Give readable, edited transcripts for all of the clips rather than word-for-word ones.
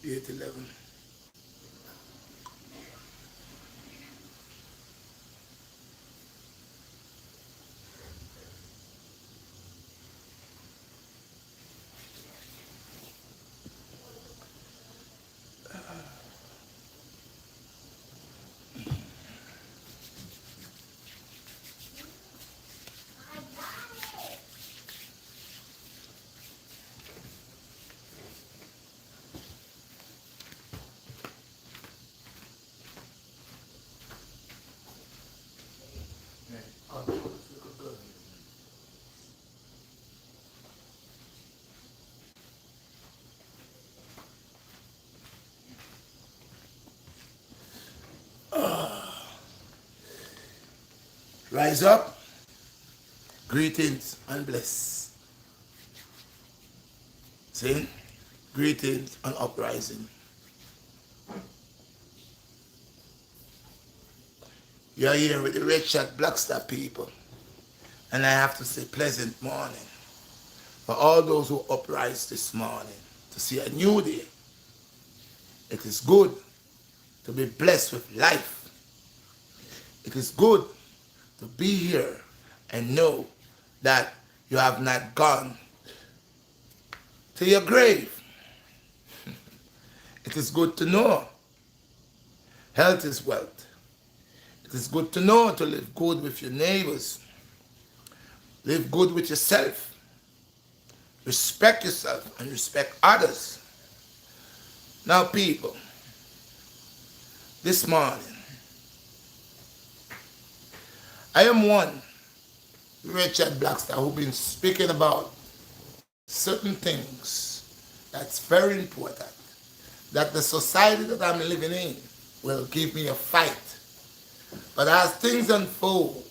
8:11. Rise up, greetings and bless. See? Greetings and uprising. You're here with the Redshot BlackStar people. And I have to say pleasant morning for all those who uprise this morning to see a new day. It is good to be blessed with life. It is good to be here and know that you have not gone to your grave. It is good to know health is wealth. It is good to know to live good with your neighbors. Live good with yourself. Respect yourself and respect others. Now, people, this morning, I am one, Richard BlackStar, who been speaking about certain things that's very important, that the society that I'm living in will give me a fight. But as things unfold,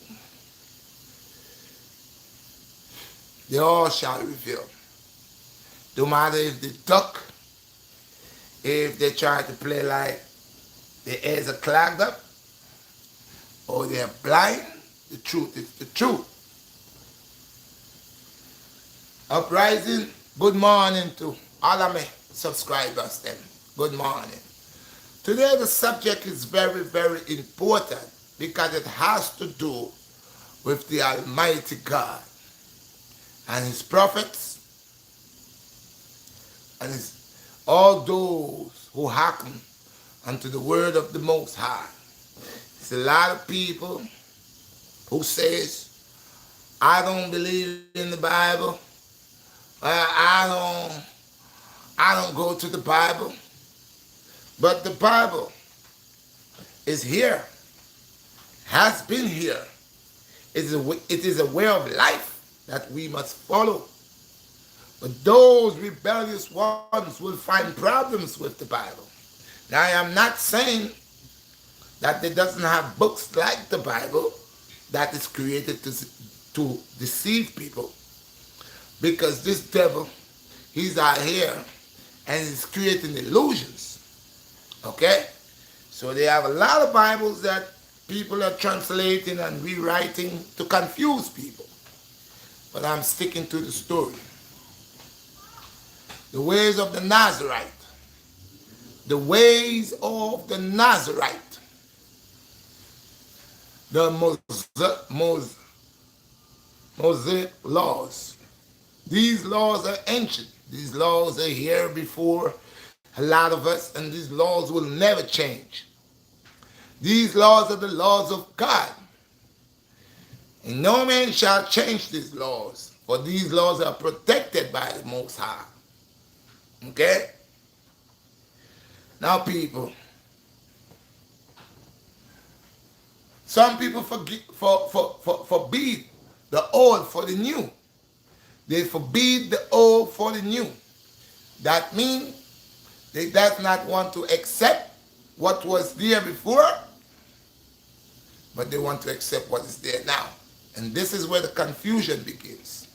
they all shall reveal. No matter if they duck, if they try to play like their ears are clogged up, or they're blind, the truth is the truth. Uprising, good morning to all of my subscribers then. Good morning. Today the subject is very, very important because it has to do with the Almighty God and His prophets and all those who hearken unto the word of the Most High. There's a lot of people who says, I don't believe in the Bible. I don't go to the Bible. But the Bible is here, has been here. It is a way of life that we must follow. But those rebellious ones will find problems with the Bible. Now, I am not saying that it doesn't have books like the Bible that is created to deceive people. Because this devil, he's out here and he's creating illusions. Okay? So they have a lot of Bibles that people are translating and rewriting to confuse people. But I'm sticking to the story. The ways of the Nazareth. The ways of the Nazareth. The Mosaic laws. These laws are ancient. These laws are here before a lot of us, and these laws will never change. These laws are the laws of God. And no man shall change these laws, for these laws are protected by the Most High. Okay? Now, people, some people forbid the old for the new. They forbid the old for the new. That means they does not want to accept what was there before, but they want to accept what is there now. And this is where the confusion begins.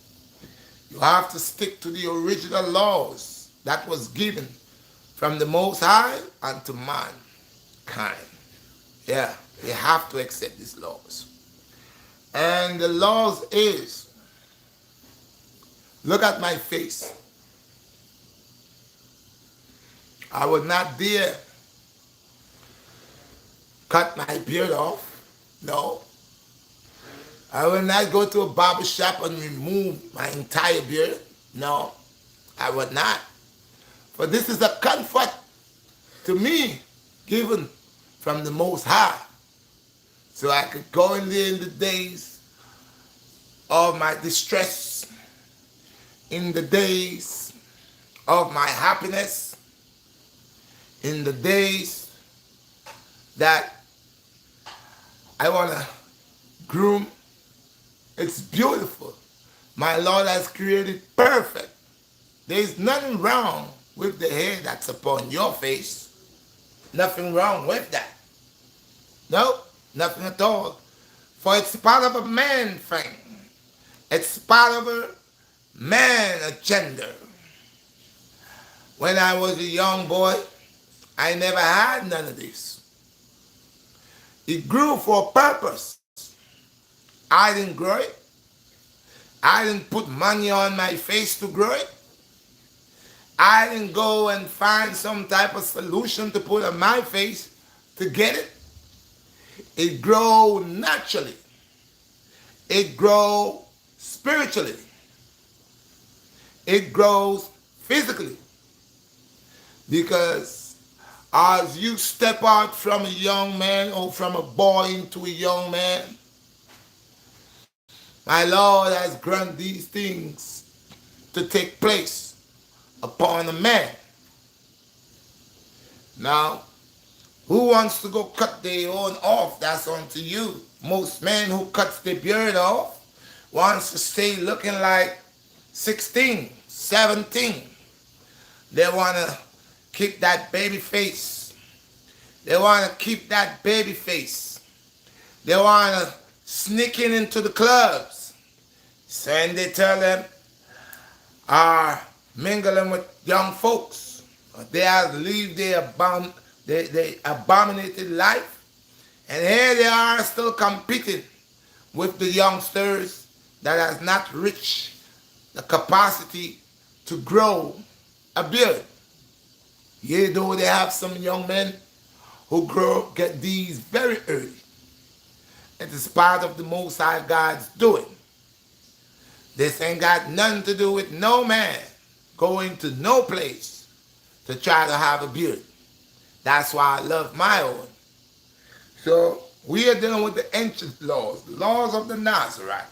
You have to stick to the original laws that was given from the Most High unto mankind. Yeah, you have to accept these laws. And the laws is, look at my face. I would not dare cut my beard off. No. I will not go to a barber shop and remove my entire beard. No, I would not. For this is a comfort to me given from the Most High. So I could go in there in the days of my distress, in the days of my happiness, in the days that I want to groom. It's beautiful. My Lord has created perfect. There is nothing wrong with the hair that's upon your face. Nothing wrong with that. No, nothing at all. For it's part of a man thing. It's part of a man agenda. When I was a young boy, I never had none of this. It grew for a purpose. I didn't grow it. I didn't put money on my face to grow it. I didn't go and find some type of solution to put on my face to get it. It grows naturally. It grows spiritually. It grows physically. Because as you step out from a young man or from a boy into a young man, my Lord has granted these things to take place upon a man. Now, who wants to go cut their own off? That's unto you. Most men who cuts their beard off wants to stay looking like 16, 17. They want to keep that baby face. They want to keep that baby face. They want to sneak into the clubs. So and they tell them, are mingling with young folks. They have lived their abominated life. And here they are still competing with the youngsters that has not reached the capacity to grow a beard. Yea, though they have some young men who get these very early. It is part of the Most High God's doing. This ain't got nothing to do with no man going to no place to try to have a beard. That's why I love my own. So we are dealing with the ancient laws, the laws of the Nazareth,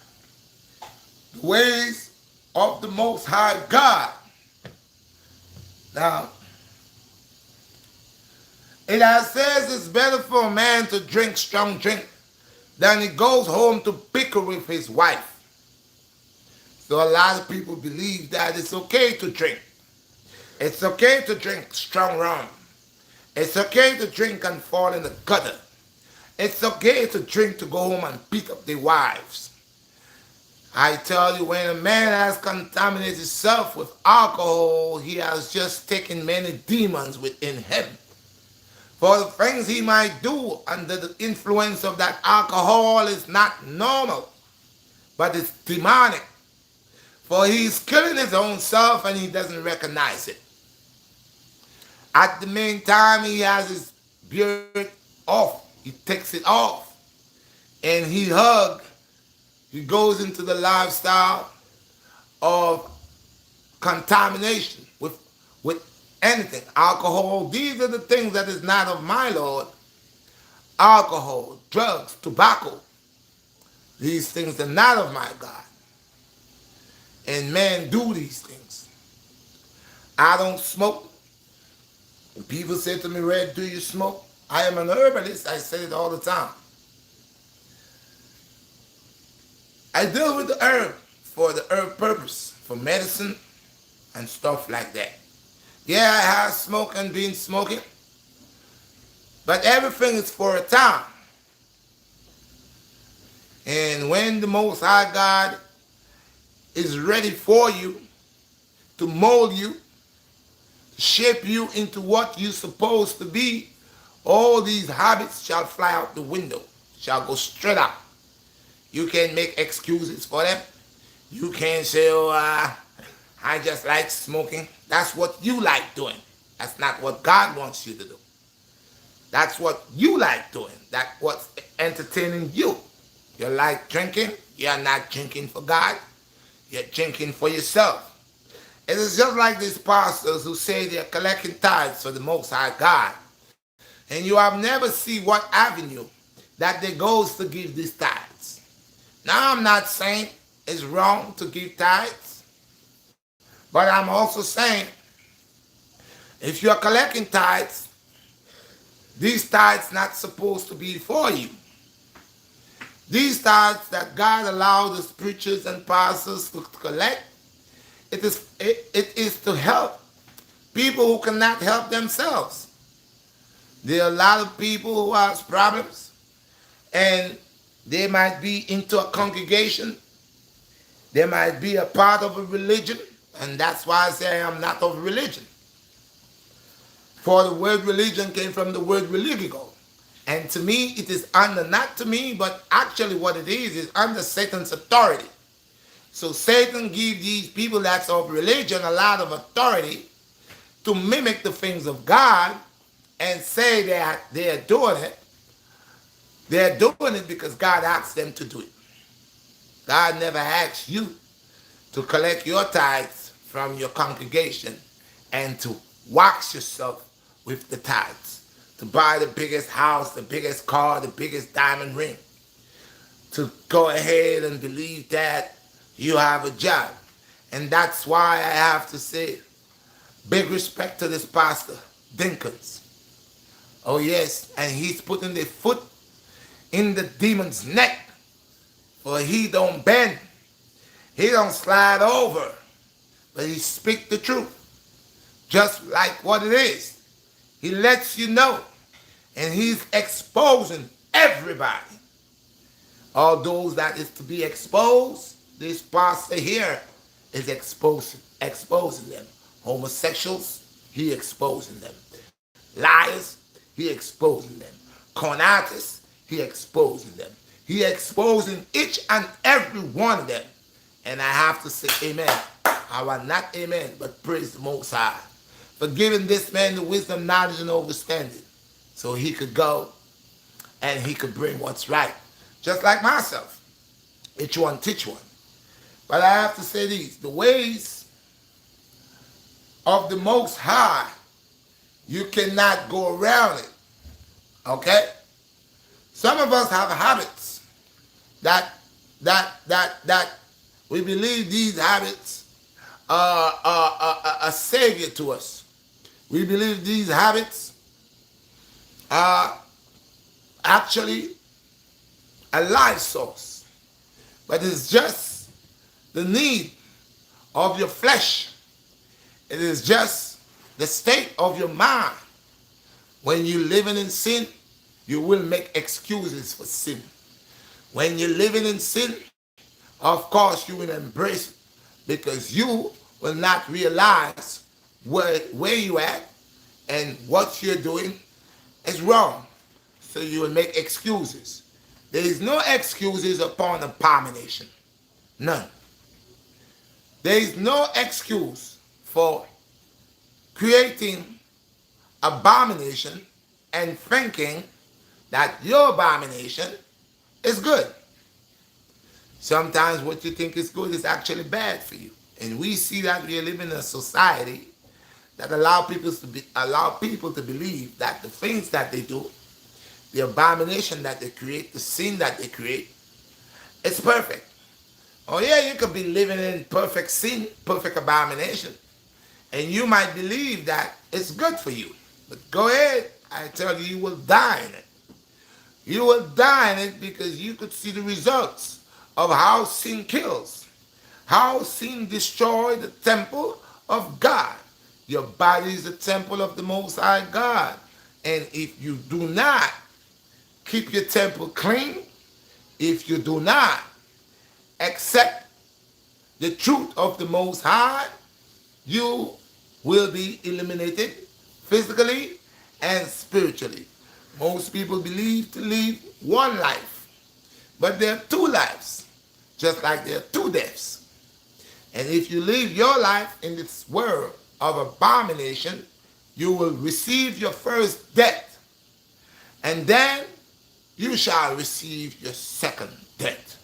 the ways of the Most High God. Now, it has says it's better for a man to drink strong drink than he goes home to bicker with his wife. So a lot of people believe that it's okay to drink. It's okay to drink strong rum. It's okay to drink and fall in the gutter. It's okay to drink to go home and beat up their wives. I tell you, when a man has contaminated himself with alcohol, he has just taken many demons within him. For the things he might do under the influence of that alcohol is not normal, but it's demonic. For he's killing his own self and he doesn't recognize it. At the meantime, he has his beard off. He takes it off. And he goes into the lifestyle of contamination with anything. Alcohol, these are the things that is not of my Lord. Alcohol, drugs, tobacco. These things are not of my God. And men do these things. I don't smoke. People say to me, Red, do you smoke? I am an herbalist. I say it all the time. I deal with the herb for the herb purpose, for medicine and stuff like that. Yeah, I have smoked and been smoking, but everything is for a time. And when the Most High God is ready for you to mold you, shape you into what you're supposed to be, all these habits shall fly out the window, shall go straight out. You can't make excuses for them. You can't say, oh, I just like smoking. That's what you like doing. That's not what God wants you to do. That's what you like doing. That's what's entertaining you. You like drinking. You're not drinking for God. You're drinking for yourself. It is just like these pastors who say they're collecting tithes for the Most High God. And you have never seen what avenue that they goes to give these tithes. Now I'm not saying it's wrong to give tithes, but I'm also saying if you're collecting tithes, these tithes not supposed to be for you. These tithes that God allowed the preachers and pastors to collect, it is to help people who cannot help themselves. There are a lot of people who have problems, and they might be into a congregation. They might be a part of a religion, and that's why I say I'm not of religion. For the word religion came from the word religigo. And to me, it is under, not to me, but actually what it is under Satan's authority. So Satan gives these people that's of religion a lot of authority to mimic the things of God and say that they're doing it. They're doing it because God asked them to do it. God never asked you to collect your tithes from your congregation and to wax yourself with the tithes, to buy the biggest house, the biggest car, the biggest diamond ring, to go ahead and believe that you have a job. And that's why I have to say big respect to this pastor, Dinkins. Oh yes, and he's putting the foot in the demon's neck, for he don't bend, he don't slide over, but he speak the truth, just like what it is. He lets you know, and he's exposing everybody. All those that is to be exposed, this pastor here is exposing them. Homosexuals, he exposing them. Liars, he exposing them. Conators, he exposing them. He exposing each and every one of them. And I have to say amen. I want not amen, but praise the Most High for giving this man the wisdom, knowledge, and understanding so he could go and he could bring what's right. Just like myself. Each one teach one. But I have to say these. The ways of the Most High, you cannot go around it. Okay? Some of us have habits that we believe these habits are a savior to us. We believe these habits are actually a life source. But it's just the need of your flesh. It is just the state of your mind. When you're living in sin, you will make excuses for sin. When you're living in sin, of course you will embrace it because you will not realize where you at and what you're doing is wrong. So you will make excuses. There is no excuses upon abomination. None. There is no excuse for creating abomination and thinking that your abomination is good. Sometimes what you think is good is actually bad for you. And we see that we live in a society that allow people to believe that the things that they do, the abomination that they create, the sin that they create, it's perfect. Oh yeah, you could be living in perfect sin, perfect abomination, and you might believe that it's good for you. But go ahead, I tell you, you will die in it. You will die in it because you could see the results of how sin kills, how sin destroys the temple of God. Your body is the temple of the Most High God. And if you do not keep your temple clean, if you do not accept the truth of the Most High, you will be eliminated physically and spiritually. Most people believe to live one life, but there are two lives, just like there are two deaths. And if you live your life in this world of abomination, you will receive your first debt, and then you shall receive your second debt.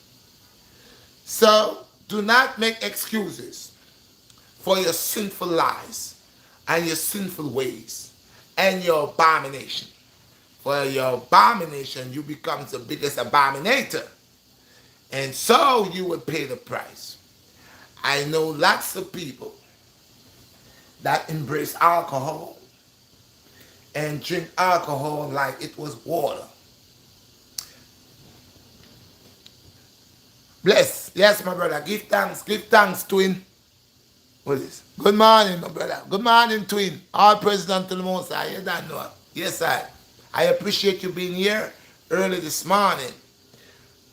So do not make excuses for your sinful lies and your sinful ways and your abomination. For your abomination, you become the biggest abominator. And so you will pay the price. I know lots of people that embrace alcohol and drink alcohol like it was water. Bless. Yes, my brother. Give thanks. Give thanks, twin. What is? Good morning, my brother. Good morning, twin. All praise unto the Most High. You don't know. Yes, I appreciate you being here early this morning.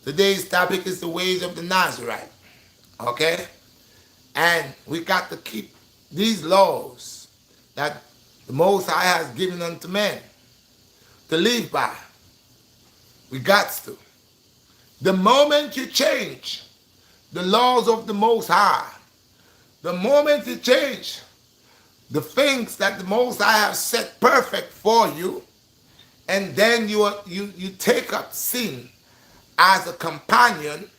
Today's topic is the ways of the Nazareth. Okay? And we got to keep these laws that the Most High has given unto men to live by. We got to. The moment you change the laws of the Most High, the moment you change the things that the Most High has set perfect for you, and then you take up sin as a companion,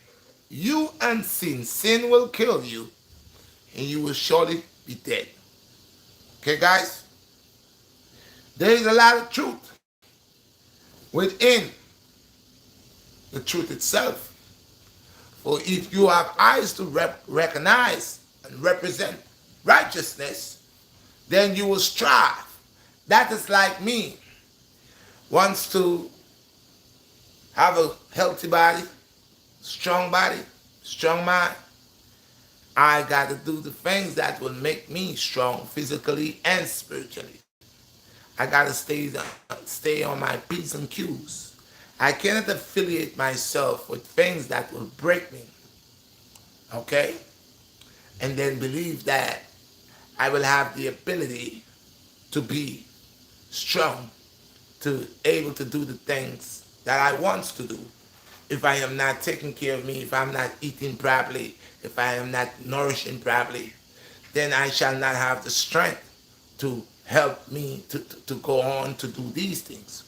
you and sin will kill you, and you will surely be dead. Okay, guys? There is a lot of truth within the truth itself. For if you have eyes to recognize and represent righteousness, then you will strive. That is like me. Wants to have a healthy body, strong mind. I got to do the things that will make me strong physically and spiritually. I got to stay on my P's and Q's. I cannot affiliate myself with things that will break me. Okay? And then believe that I will have the ability to be strong, to able to do the things that I want to do. If I am not taking care of me, if I'm not eating properly, if I am not nourishing properly, then I shall not have the strength to help me to go on to do these things.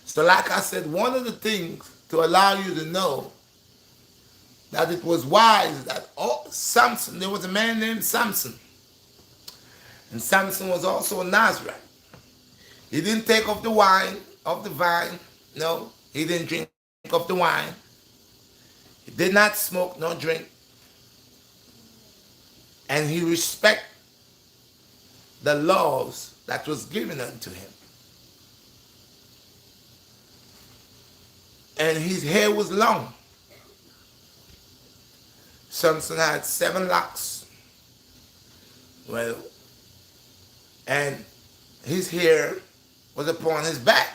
So like I said, one of the things to allow you to know that it was wise that Samson, there was a man named Samson. And Samson was also a Nazarite. He didn't take of the wine, of the vine. No, he didn't drink of the wine. He did not smoke nor drink. And he respected the laws that was given unto him. And his hair was long. Samson had 7 locks. Well, and his hair was upon his back.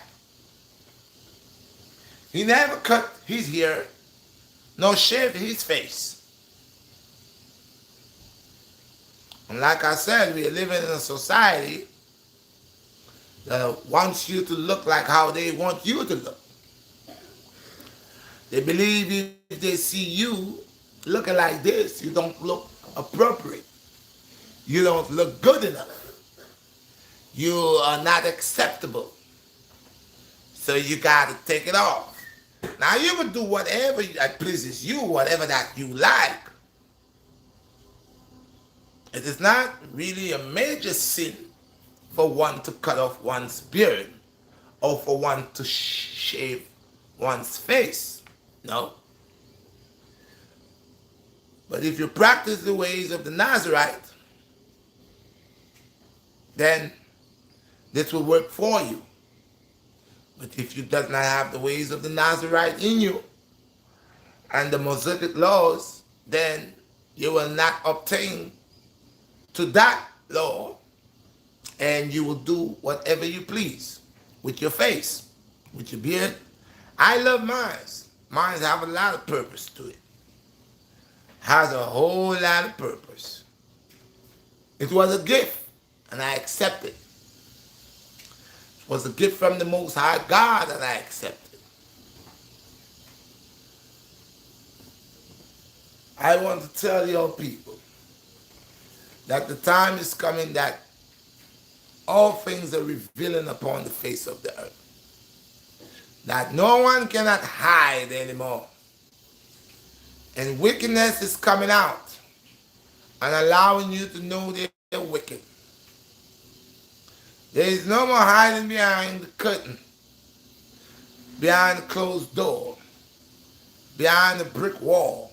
He never cut his hair, nor shaved his face. And like I said, we are living in a society that wants you to look like how they want you to look. They believe if they see you looking like this, you don't look appropriate. You don't look good enough. You are not acceptable. So you got to take it off. Now you can do whatever that pleases you, whatever that you like. It is not really a major sin for one to cut off one's beard or for one to shave one's face. No. But if you practice the ways of the Nazarite, then this will work for you. But if you does not have the ways of the Nazarite in you and the Mosaic laws, then you will not obtain to that law, and you will do whatever you please with your face, with your beard. I love mine. Mine have a lot of purpose to it. Has a whole lot of purpose. It was a gift, and I accept it. It was a gift from the Most High God, and I accept it. I want to tell your people that the time is coming that all things are revealing upon the face of the earth. That no one cannot hide anymore. And wickedness is coming out and allowing you to know they're wicked. There is no more hiding behind the curtain, behind the closed door, behind the brick wall.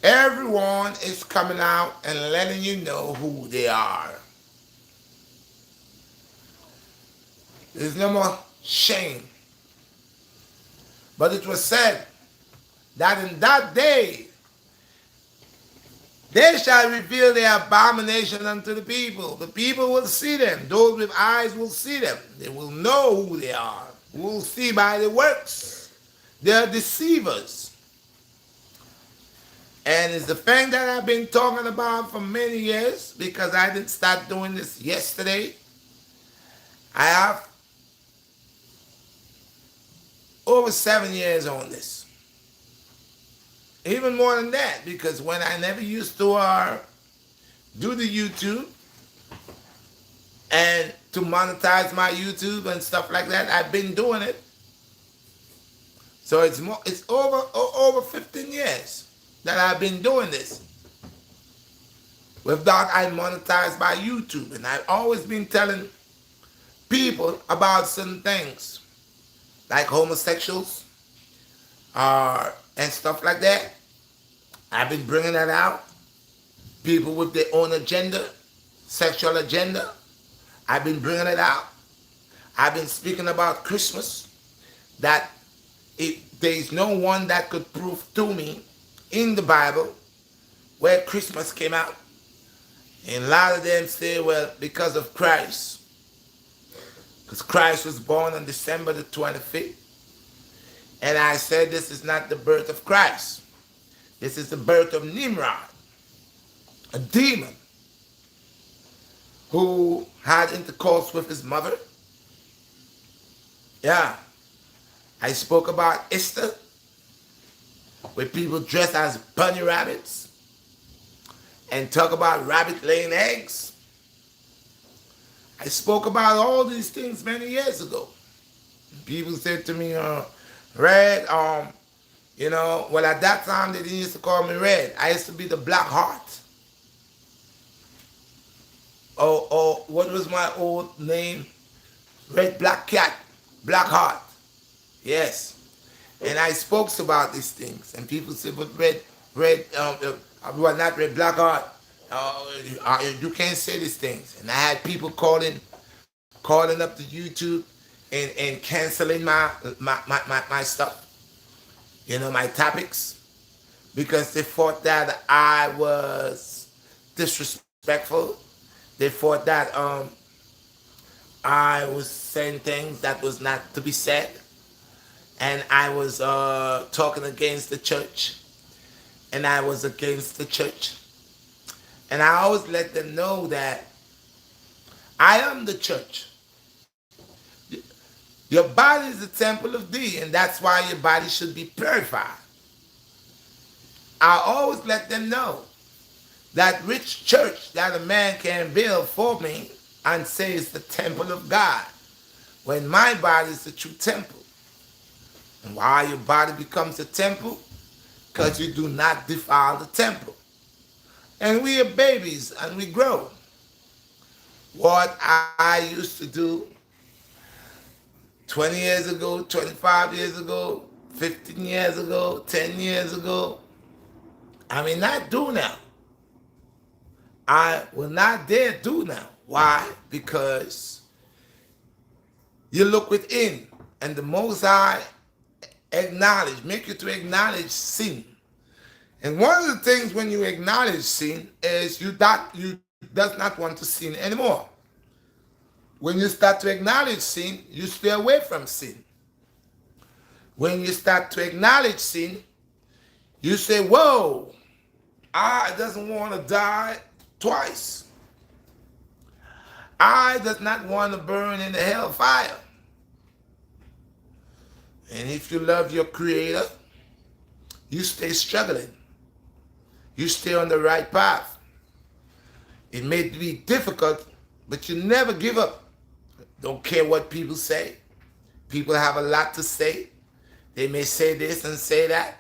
Everyone is coming out and letting you know who they are. There's no more shame. But it was said that in that day they shall reveal their abomination unto the people. The people will see them. Those with eyes will see them. They will know who they are. We will see by the works. They are deceivers. And it's the thing that I've been talking about for many years, because I didn't start doing this yesterday. I have over 7 years on this. Even more than that, because when I never used to do the YouTube and to monetize my YouTube and stuff like that, I've been doing it. So it's over 15 years that I've been doing this. Without I monetized by YouTube, and I've always been telling people about certain things, like homosexuals, and stuff like that. I've been bringing that out. People with their own agenda, sexual agenda. I've been bringing it out. I've been speaking about Christmas, that there is no one that could prove to me in the Bible where Christmas came out. And a lot of them say, well, because of Christ. Because Christ was born on December the 25th. And I said, this is not the birth of Christ. This is the birth of Nimrod, a demon who had intercourse with his mother. Yeah. I spoke about Easter, where people dress as bunny rabbits and talk about rabbit laying eggs. I spoke about all these things many years ago. People said to me, Red, well, at that time they didn't used to call me Red. I used to be the Black Heart. Or what was my old name? Red Black Cat, Black Heart. Yes. And I spoke about these things. And people said, but not Red Black Heart. You can't say these things. And I had people calling up to YouTube and canceling my stuff. My topics, because they thought that I was disrespectful. They thought that I was saying things that was not to be said, and I was talking against the church, and I was against the church. And I always let them know that I am the church. Your body is the temple of thee, and that's why your body should be purified. I always let them know that rich church that a man can build for me and say it's the temple of God, when my body is the true temple. And why your body becomes a temple? Because you do not defile the temple. And we are babies and we grow. What I used to do 20 years ago, 25 years ago, 15 years ago, 10 years ago, I may not do now. I will not dare do now. Why? Because you look within, and the Most High make you to acknowledge sin. And one of the things when you acknowledge sin is you does not want to sin anymore. When you start to acknowledge sin, you stay away from sin. When you start to acknowledge sin, you say, whoa, I doesn't want to die twice. I does not want to burn in the hellfire. And if you love your Creator, you stay struggling. You stay on the right path. It may be difficult But you never give up. Don't care what people say. People have a lot to say. They may say this and say that.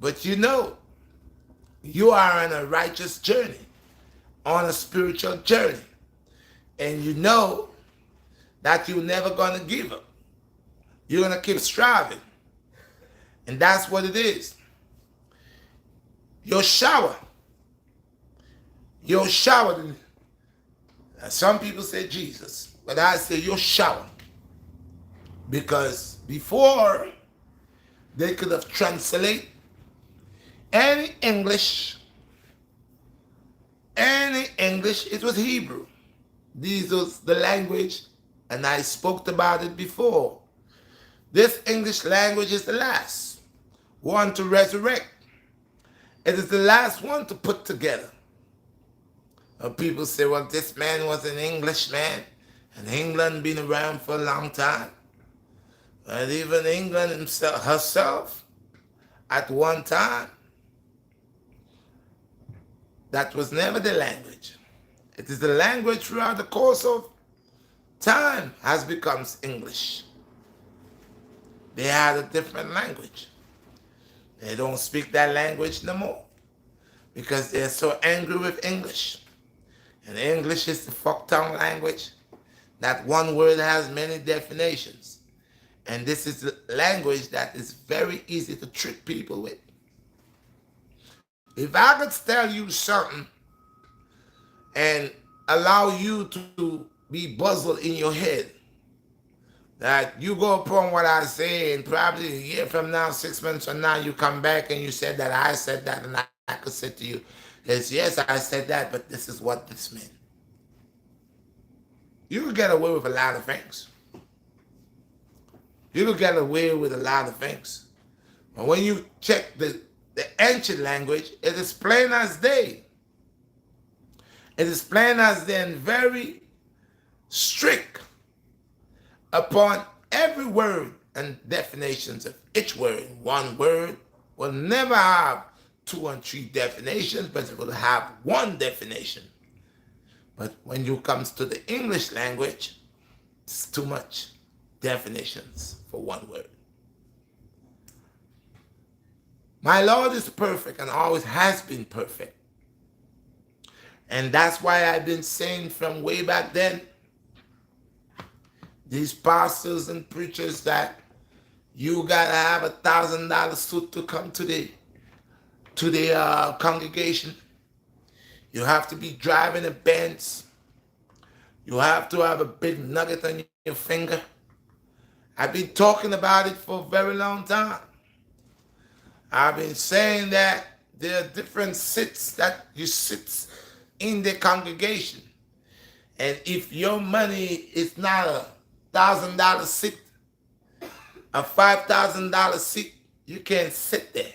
But you know, you are on a righteous journey, on a spiritual journey. And you know that you're never going to give up. You're going to keep striving. And that's what it is. Your shower. Your shower. Some people say Jesus, but I say your shower. Because before they could have translated any English, it was Hebrew. This was the language, and I spoke about it before. This English language is the last one to resurrect. It is the last one to put together. And people say, well, this man was an Englishman, and England been around for a long time. And even England herself, at one time, that was never the language. It is the language throughout the course of time has become English. They had a different language. They don't speak that language no more because they're so angry with English. And English is the fuck-tongue language. That one word has many definitions. And this is the language that is very easy to trick people with. If I could tell you something and allow you to be puzzled in your head, that you go upon what I say, and probably a year from now, 6 months from now, you come back and you said that I said that, and I could say to you, yes, I said that, but this is what this meant. You could get away with a lot of things. You could get away with a lot of things. But when you check the ancient language, it is plain as day. It is plain as day and very strict upon every word and definitions of each word. One word will never have 2 and 3 definitions, but it will have one definition. But when you comes to the English language, it's too much definitions for one word. My Lord is perfect and always has been perfect. And that's why I've been saying from way back then, these pastors and preachers, that you gotta have $1,000 suit to come to the congregation. You have to be driving a Benz. You have to have a big nugget on your finger. I've been talking about it for a very long time. I've been saying that there are different seats that you sit in the congregation. And if your money is not $1,000 seat, a $5,000 seat, you can't sit there.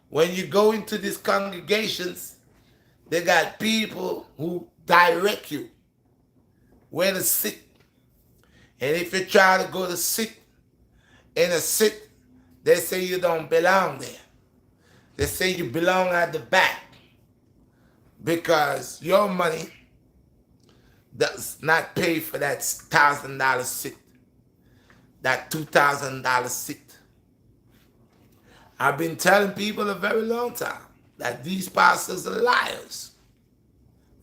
When you go into these congregations, they got people who direct you where to sit. And if you try to go to sit in a seat, they say you don't belong there. They say you belong at the back because your money does not pay for that $1,000 seat, that $2,000 seat. I've been telling people a very long time that these pastors are liars,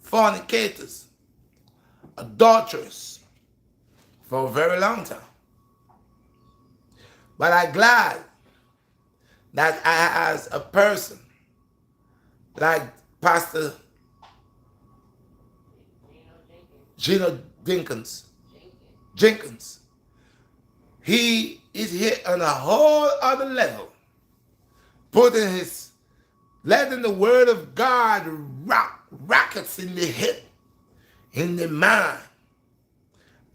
fornicators, adulterers for a very long time. But I'm glad that I, as a person like Pastor Gino Jenkins, he is here on a whole other level, letting the word of God rockets in the hip, in the mind.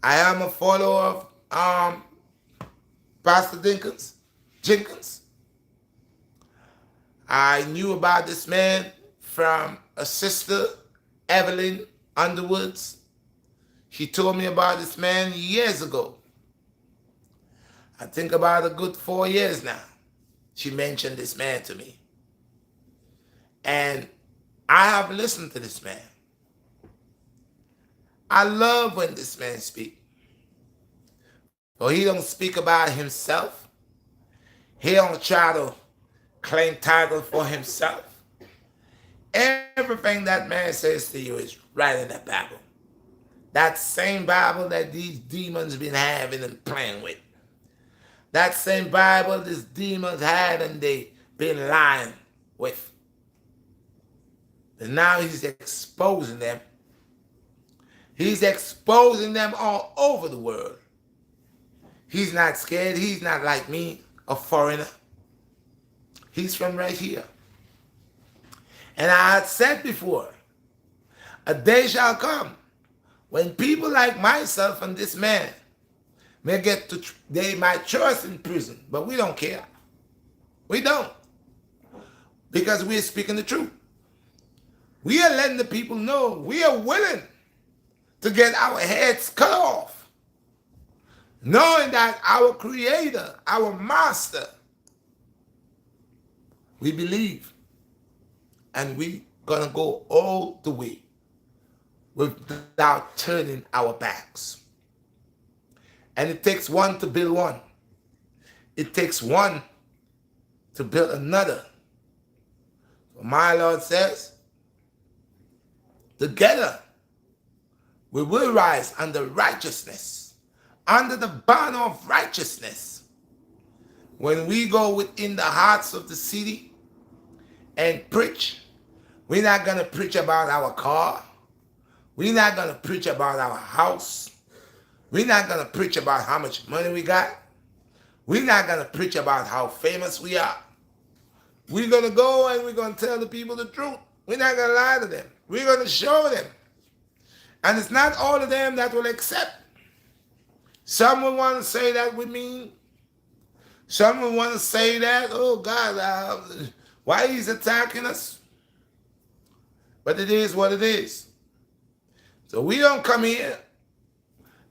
I am a follower of Pastor Jenkins. I knew about this man from a sister, Evelyn Underwoods. She told me about this man years ago. I think about a good 4 years now. She mentioned this man to me. And I have listened to this man. I love when this man speaks. For he don't speak about himself. He don't try to claim title for himself. Everything that man says to you is right in that Bible. That same Bible that these demons been having and playing with. That same Bible these demons had and they been lying with. And now he's exposing them. He's exposing them all over the world. He's not scared. He's not like me, a foreigner. He's from right here. And I had said before, a day shall come when people like myself and this man they might throw us in prison, but we don't care. We don't. Because we're speaking the truth. We are letting the people know we are willing to get our heads cut off, knowing that our Creator, our Master, we believe, and we're going to go all the way without turning our backs. And it takes one to build one. It takes one to build another. So my Lord says, together we will rise under righteousness, under the banner of righteousness. When we go within the hearts of the city and preach, we're not going to preach about our car. We're not going to preach about our house. We're not going to preach about how much money we got. We're not going to preach about how famous we are. We're going to go and we're going to tell the people the truth. We're not going to lie to them. We're going to show them. And it's not all of them that will accept. Some will want to say that we mean. Some will want to say that, oh God, why he's attacking us? But it is what it is. So we don't come here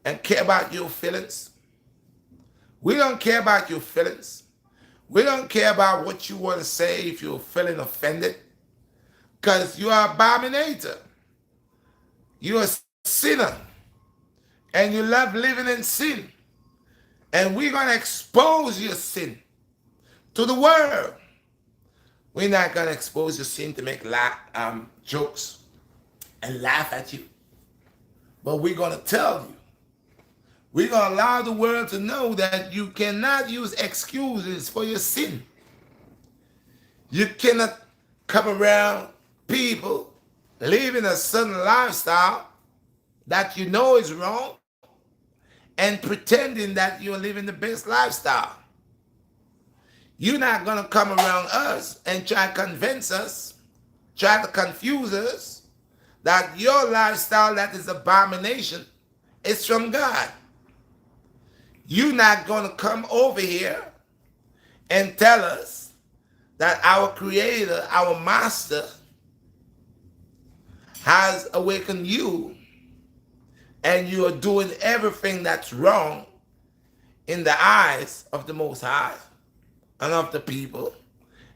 and care about your feelings. We don't care about your feelings. We don't care about what you want to say if you're feeling offended. Because you are an abominator. You're a sinner. And you love living in sin. And we're going to expose your sin to the world. We're not going to expose your sin to make jokes and laugh at you. But we're going to tell you. We're going to allow the world to know that you cannot use excuses for your sin. You cannot come around people living a certain lifestyle that you know is wrong and pretending that you're living the best lifestyle. You're not going to come around us and try to convince us, try to confuse us that your lifestyle that is abomination is from God. You're not going to come over here and tell us that our Creator, our Master, has awakened you and you are doing everything that's wrong in the eyes of the Most High and of the people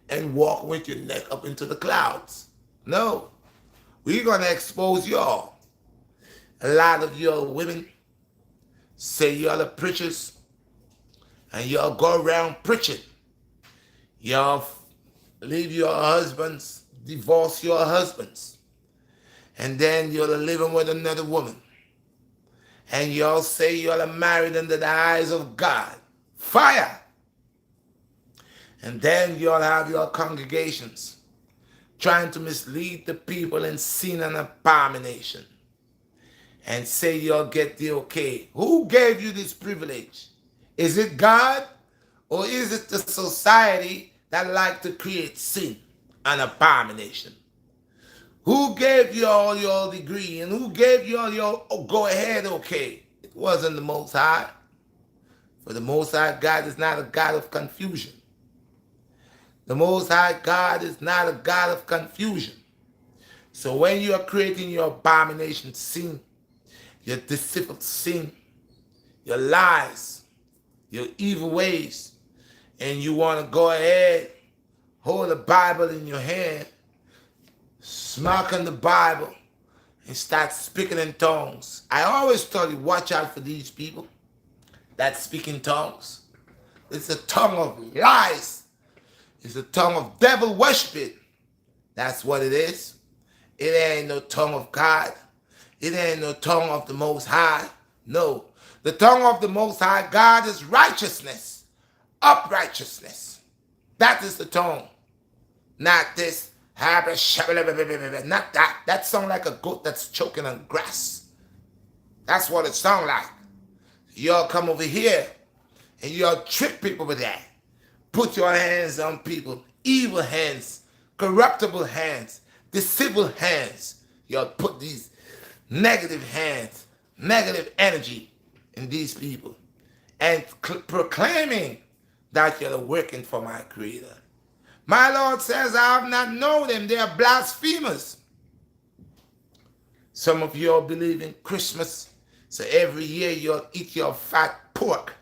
and walk with your neck up into the clouds. No, we're going to expose y'all. A lot of y'all women say y'all are preachers and y'all go around preaching. Y'all leave your husbands, divorce your husbands, and then you're living with another woman. And y'all say y'all are married under the eyes of God. Fire! And then y'all have your congregations trying to mislead the people in sin and abomination. And say you'll get the okay. Who gave you this privilege? Is it God or is it the society that like to create sin and abomination? Who gave you all your degree and who gave you all your go ahead okay? It wasn't the Most High. For the Most High God is not a God of confusion. The Most High God is not a God of confusion. So when you are creating your abomination sin, your deceitful sin, your lies, your evil ways, and you want to go ahead, hold the Bible in your hand, smack on the Bible, and start speaking in tongues. I always tell you, watch out for these people that speak in tongues. It's a tongue of lies. It's a tongue of devil worshiping. That's what it is. It ain't no tongue of God. It ain't no tongue of the Most High. No. The tongue of the Most High God is righteousness, uprighteousness. That is the tongue. Not this, not that. That sounds like a goat that's choking on grass. That's what it sounds like. Y'all come over here and y'all trick people with that. Put your hands on people, evil hands, corruptible hands, deceitful hands. Y'all put these negative hands, negative energy in these people and proclaiming that you're working for my Creator. My Lord says, I have not known them. They are blasphemers. Some of you all believe in Christmas, so every year you'll eat your fat pork,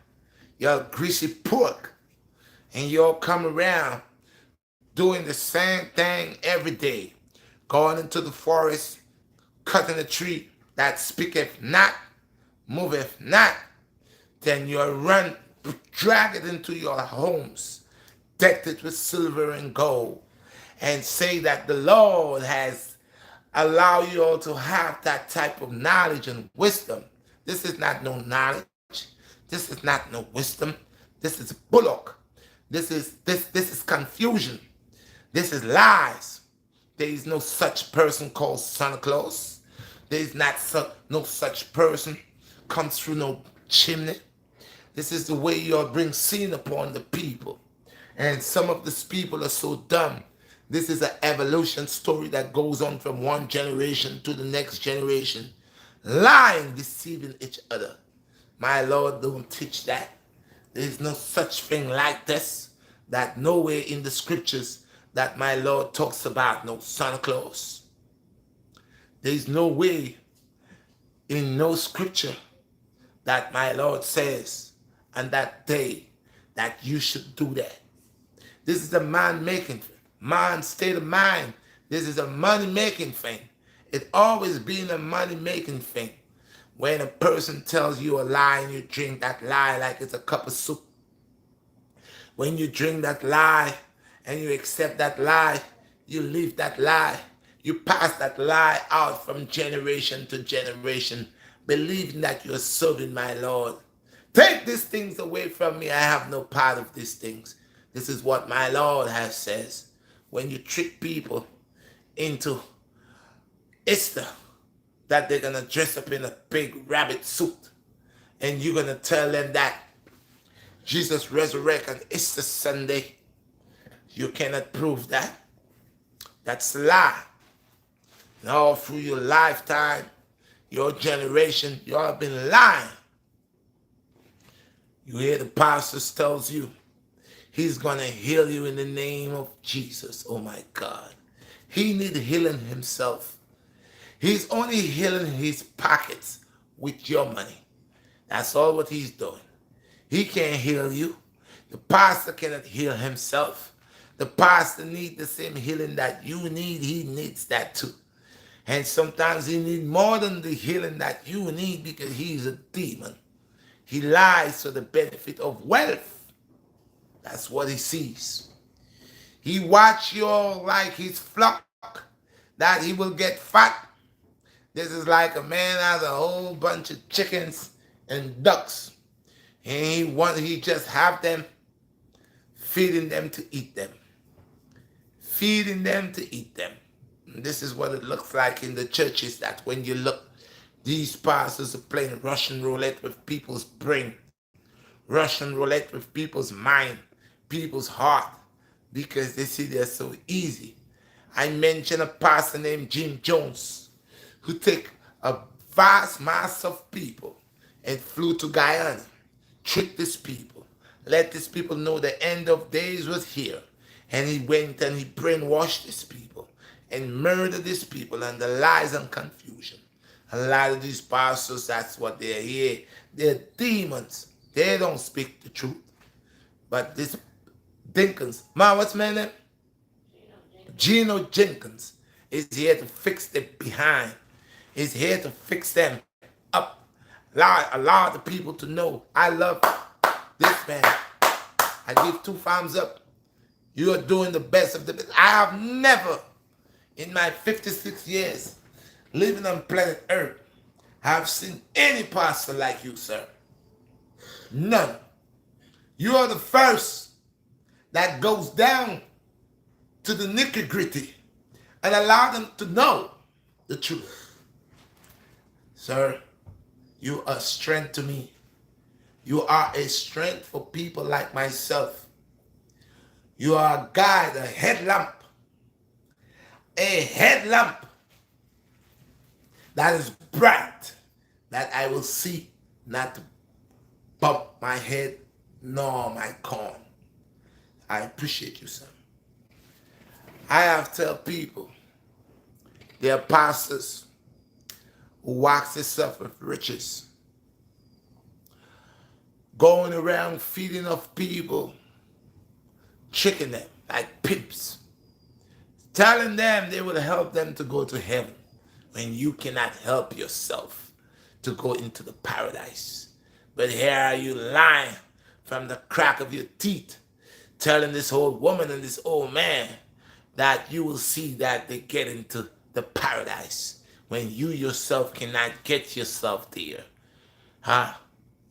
your greasy pork, and you'll come around doing the same thing every day, going into the forest, cutting a tree that speaketh not, moveth not, then you'll run, drag it into your homes, decked it with silver and gold, and say that the Lord has allowed you all to have that type of knowledge and wisdom. This is not no knowledge. This is not no wisdom. This is bullock. This is confusion. This is lies. There is no such person called Santa Claus. There is no such person comes through no chimney. This is the way you bring sin upon the people. And some of these people are so dumb. This is an evolution story that goes on from one generation to the next generation. Lying, deceiving each other. My Lord, don't teach that. There is no such thing like this. That nowhere in the scriptures that my Lord talks about no Santa Claus. There is no way in no scripture that my Lord says on that day that you should do that. This is a man-making, man state of mind. This is a money-making thing. It always been a money-making thing. When a person tells you a lie and you drink that lie like it's a cup of soup. When you drink that lie and you accept that lie, you live that lie. You pass that lie out from generation to generation, believing that you're serving my Lord. Take these things away from me. I have no part of these things. This is what my Lord has says. When you trick people into Easter, that they're going to dress up in a big rabbit suit, and you're going to tell them that Jesus resurrected on Easter Sunday. You cannot prove that. That's a lie. And all through your lifetime, your generation, you all have been lying. You hear the pastor tells you, he's going to heal you in the name of Jesus. Oh my God. He needs healing himself. He's only healing his pockets with your money. That's all what he's doing. He can't heal you. The pastor cannot heal himself. The pastor needs the same healing that you need. He needs that too. And sometimes he needs more than the healing that you need because he's a demon. He lies for the benefit of wealth. That's what he sees. He watch you all like his flock, that he will get fat. This is like a man has a whole bunch of chickens and ducks. And he just have them, feeding them to eat them. Feeding them to eat them. And this is what it looks like in the churches, that when you look, these pastors are playing Russian roulette with people's brain. Russian roulette with people's mind, people's heart, because they see they're so easy. I mentioned a pastor named Jim Jones, who took a vast mass of people and flew to Guyana, tricked these people, let these people know the end of days was here. And he went and he brainwashed these people and murdered these people under lies and confusion. A lot of these pastors, that's what they're here. They're demons. They don't speak the truth. But this Dinkins, what's my name? Gino Jenkins is here to fix the behind. He's here to fix them up. Allow the people to know I love this man. I give 2 thumbs up. You are doing the best of the best. I have never, in my 56 years living on planet Earth, have seen any pastor like you, sir. None. You are the first that goes down to the nitty-gritty and allow them to know the truth. Sir, you are strength to me. You are a strength for people like myself. You are a guide, a headlamp that is bright, that I will see, not to bump my head nor my corn. I appreciate you, sir. I have to tell people, there are pastors who wax themselves with riches, going around feeding off people, tricking them like pimps, telling them they will help them to go to heaven when you cannot help yourself to go into the paradise. But here are you lying from the crack of your teeth, telling this old woman and this old man that you will see that they get into the paradise when you yourself cannot get yourself there. Huh?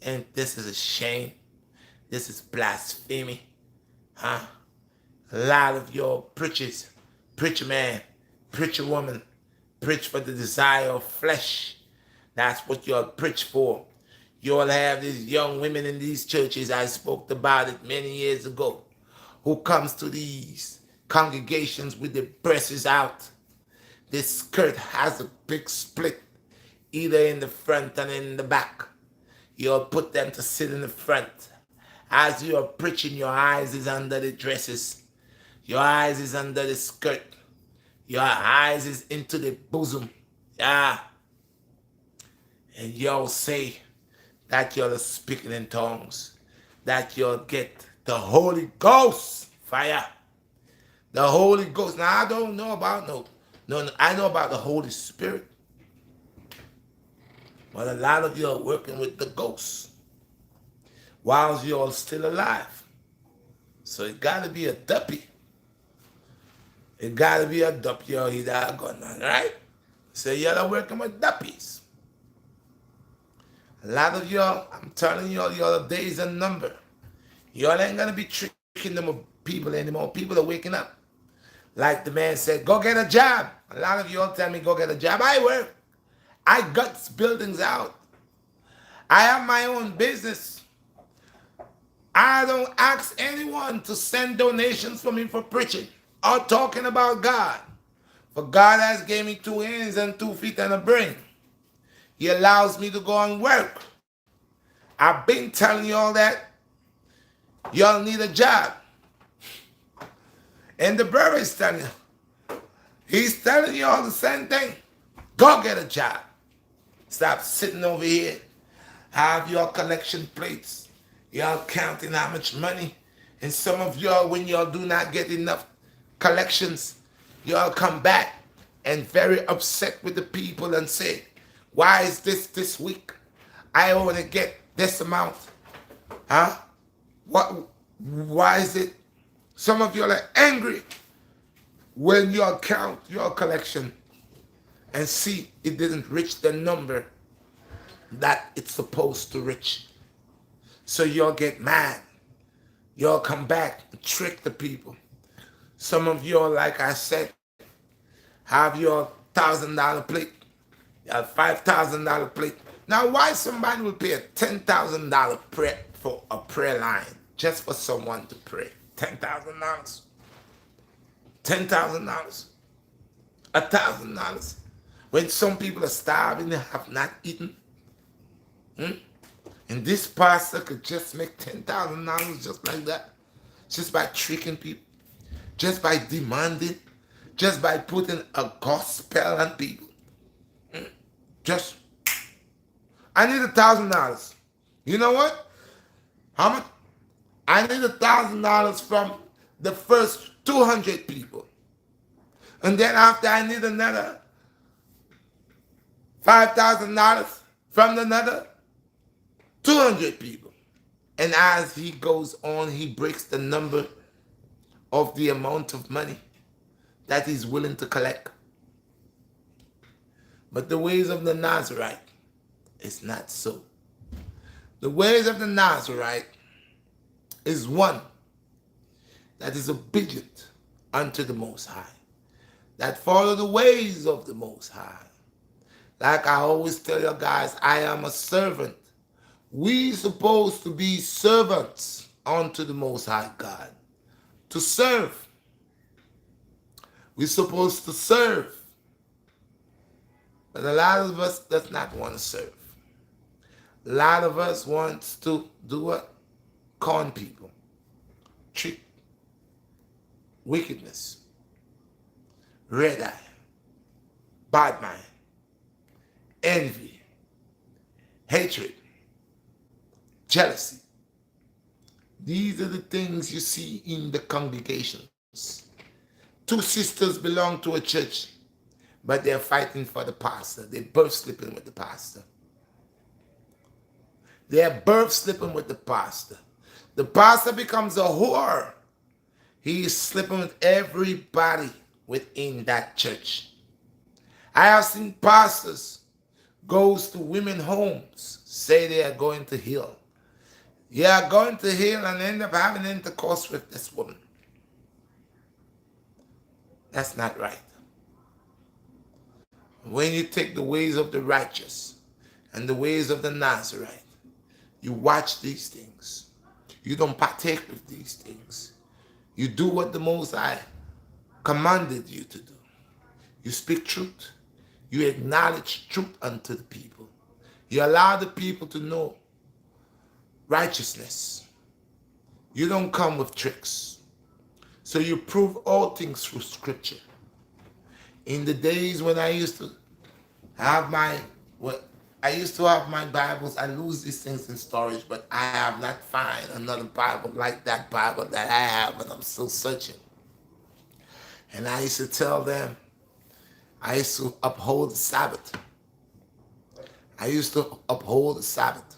And this is a shame. This is blasphemy. Huh? A lot of your preachers, preacher man, preacher woman, preach for the desire of flesh. That's what you all preach for. You all have these young women in these churches, I spoke about it many years ago, who comes to these congregations with their breasts out. This skirt has a big split, either in the front and in the back. You'll put them to sit in the front. As you are preaching, your eyes is under the dresses. Your eyes is under the skirt. Your eyes is into the bosom. Yeah. And you'll say that you're speaking in tongues, that you'll get the Holy Ghost fire. The Holy Ghost. Now, I don't know about no, I know about the Holy Spirit. But a lot of you are working with the ghost while you're still alive. So it got to be a duppy. It got to be a duppy or he that gone on, right? So you're working with duppies. A lot of y'all, I'm telling y'all, your days are numbered. Y'all ain't going to be tricking them people anymore. People are waking up. Like the man said, go get a job. A lot of y'all tell me, go get a job. I work. I gut buildings out. I have my own business. I don't ask anyone to send donations for me for preaching or talking about God. For God has gave me 2 hands and 2 feet and a brain. He allows me to go and work. I've been telling you all that. Y'all need a job. And the brother is telling you. He's telling you all the same thing. Go get a job. Stop sitting over here. Have your collection plates. Y'all counting how much money. And some of y'all, when y'all do not get enough collections, y'all come back and very upset with the people and say, why is this week? I only get this amount. Huh? Why is it? Some of y'all are angry when y'all count your collection and see it didn't reach the number that it's supposed to reach. So y'all get mad. Y'all come back and trick the people. Some of y'all, like I said, have your $1,000 plate, your $5,000 plate. Now, why somebody will pay a $10,000 prayer for a prayer line just for someone to pray? $10,000, $10,000, $1,000. When some people are starving and have not eaten, and this pastor could just make $10,000 just like that, just by tricking people, just by demanding, just by putting a gospel on people. Just, I need $1,000. You know what? How much? I need $1,000 from the first 200 people. And then after I need another $5,000 from another, 200 people. And as he goes on, he breaks the number of the amount of money that he's willing to collect. But the ways of the Nazarite is not so. The ways of the Nazarite is one that is obedient unto the Most High, that follow the ways of the Most High. Like I always tell you guys, I am a servant. We supposed to be servants unto the Most High God. To serve. We're supposed to serve. But a lot of us does not want to serve. A lot of us wants to do what? Con people. Trick. Wickedness. Red eye. Bad mind. Envy. Hatred. Jealousy. These are the things you see in the congregations. Two sisters belong to a church, but they're fighting for the pastor. They're both sleeping with the pastor. They're both sleeping with the pastor. The pastor becomes a whore. He is sleeping with everybody within that church. I have seen pastors goes to women homes, say they are going to heal. You are going to heal and end up having intercourse with this woman. That's not right. When you take the ways of the righteous and the ways of the Nazarite, you watch these things. You don't partake of these things. You do what the Most High commanded you to do. You speak truth. You acknowledge truth unto the people. You allow the people to know righteousness. You don't come with tricks. So you prove all things through scripture. In the days when I used to have my Bibles, I lose these things in storage, but I have not found another Bible like that Bible that I have, and I'm still searching. And I used to tell them, I used to uphold the Sabbath. I used to uphold the Sabbath.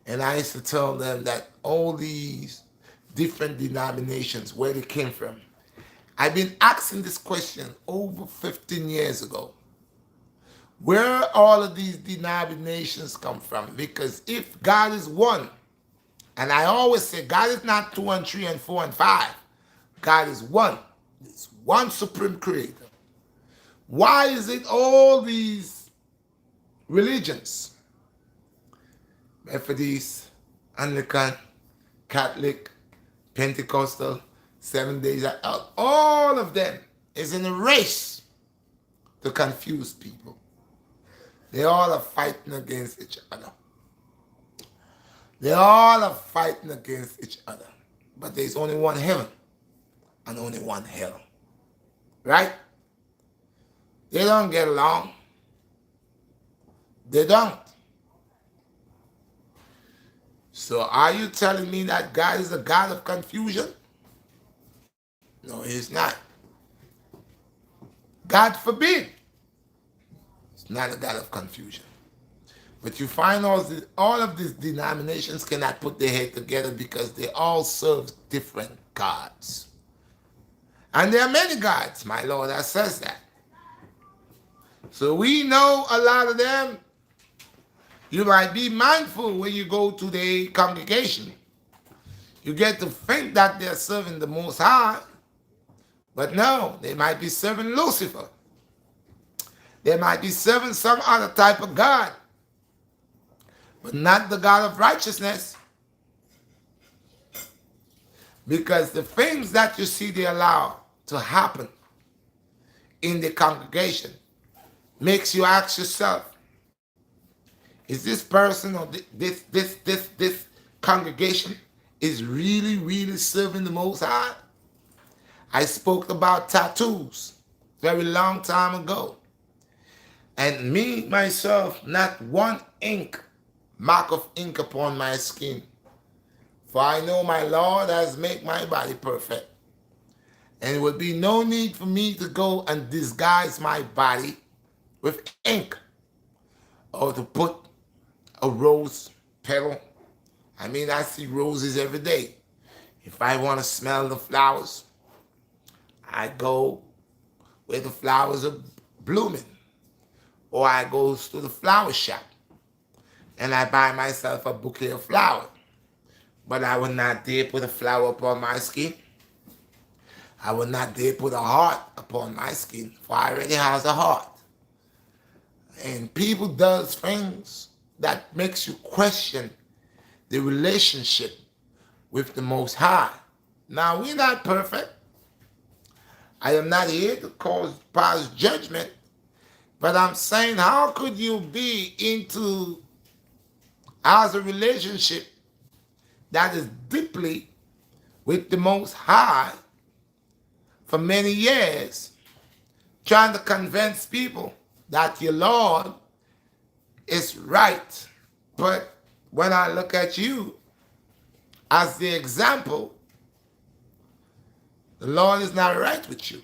And I used to tell them that all these different denominations, where they came from. I've been asking this question over 15 years ago. Where all of these denominations come from? Because if God is one, and I always say God is not 2 and 3 and 4 and 5. God is one. It's one supreme creator. Why is it all these religions? Methodist, Anglican, Catholic, Pentecostal, 7 days out. All of them is in a race to confuse people. They all are fighting against each other. They all are fighting against each other. But there's only one heaven and only one hell. Right? They don't get along. They don't. So are you telling me that God is a God of confusion? No, he's not. God forbid. It's not a God of confusion. But you find all of these denominations cannot put their head together because they all serve different gods. And there are many gods, my Lord, that says that. So we know a lot of them. You might be mindful when you go to the congregation. You get to think that they're serving the Most High. But no, they might be serving Lucifer. They might be serving some other type of God. But not the God of righteousness. Because the things that you see they allow to happen in the congregation makes you ask yourself, is this person or this congregation is really serving the Most High? I spoke about tattoos very long time ago. And me, myself, not one mark of ink upon my skin. For I know my Lord has made my body perfect. And it would be no need for me to go and disguise my body with ink or to put a rose petal. I mean, I see roses every day. If I want to smell the flowers, I go where the flowers are blooming, or I go to the flower shop and I buy myself a bouquet of flowers. But I will not dare put a flower upon my skin. I will not dare put a heart upon my skin, for I already has a heart. And people does things that makes you question the relationship with the Most High. Now, we're not perfect. I am not here to pass judgment, but I'm saying, how could you be into as a relationship that is deeply with the Most High for many years, trying to convince people that your Lord is right? But when I look at you as the example, the Lord is not right with you.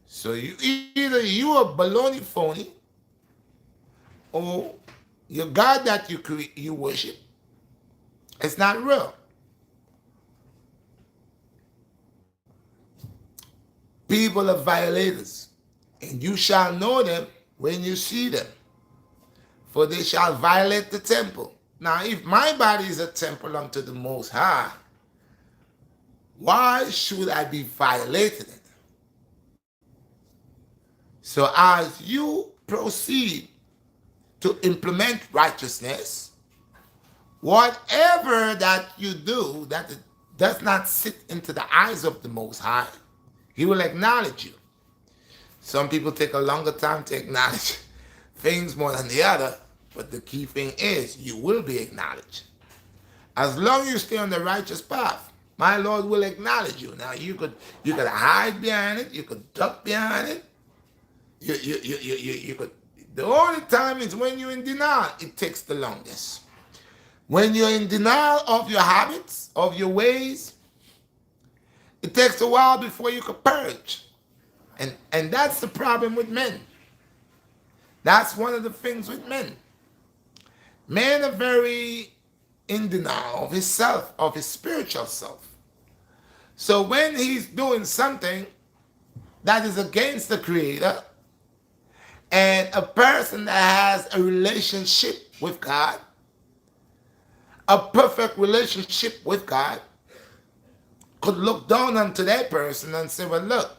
So either you are baloney phony, or your God that you worship, it's not real. People are violators, and you shall know them when you see them, for they shall violate the temple. Now, if my body is a temple unto the Most High, why should I be violating it? So as you proceed to implement righteousness, whatever that you do that does not sit into the eyes of the Most High, He will acknowledge you. Some people take a longer time to acknowledge things more than the other, but the key thing is you will be acknowledged. As long as you stay on the righteous path, my Lord will acknowledge you. Now you could hide behind it, you could duck behind it. You could. The only time is when you're in denial. It takes the longest. When you're in denial of your habits, of your ways, it takes a while before you can purge. And that's the problem with men. That's one of the things with men. Men are very in denial of his self, of his spiritual self. So when he's doing something that is against the Creator, and a person that has a relationship with God, a perfect relationship with God, could look down onto that person and say, well, look,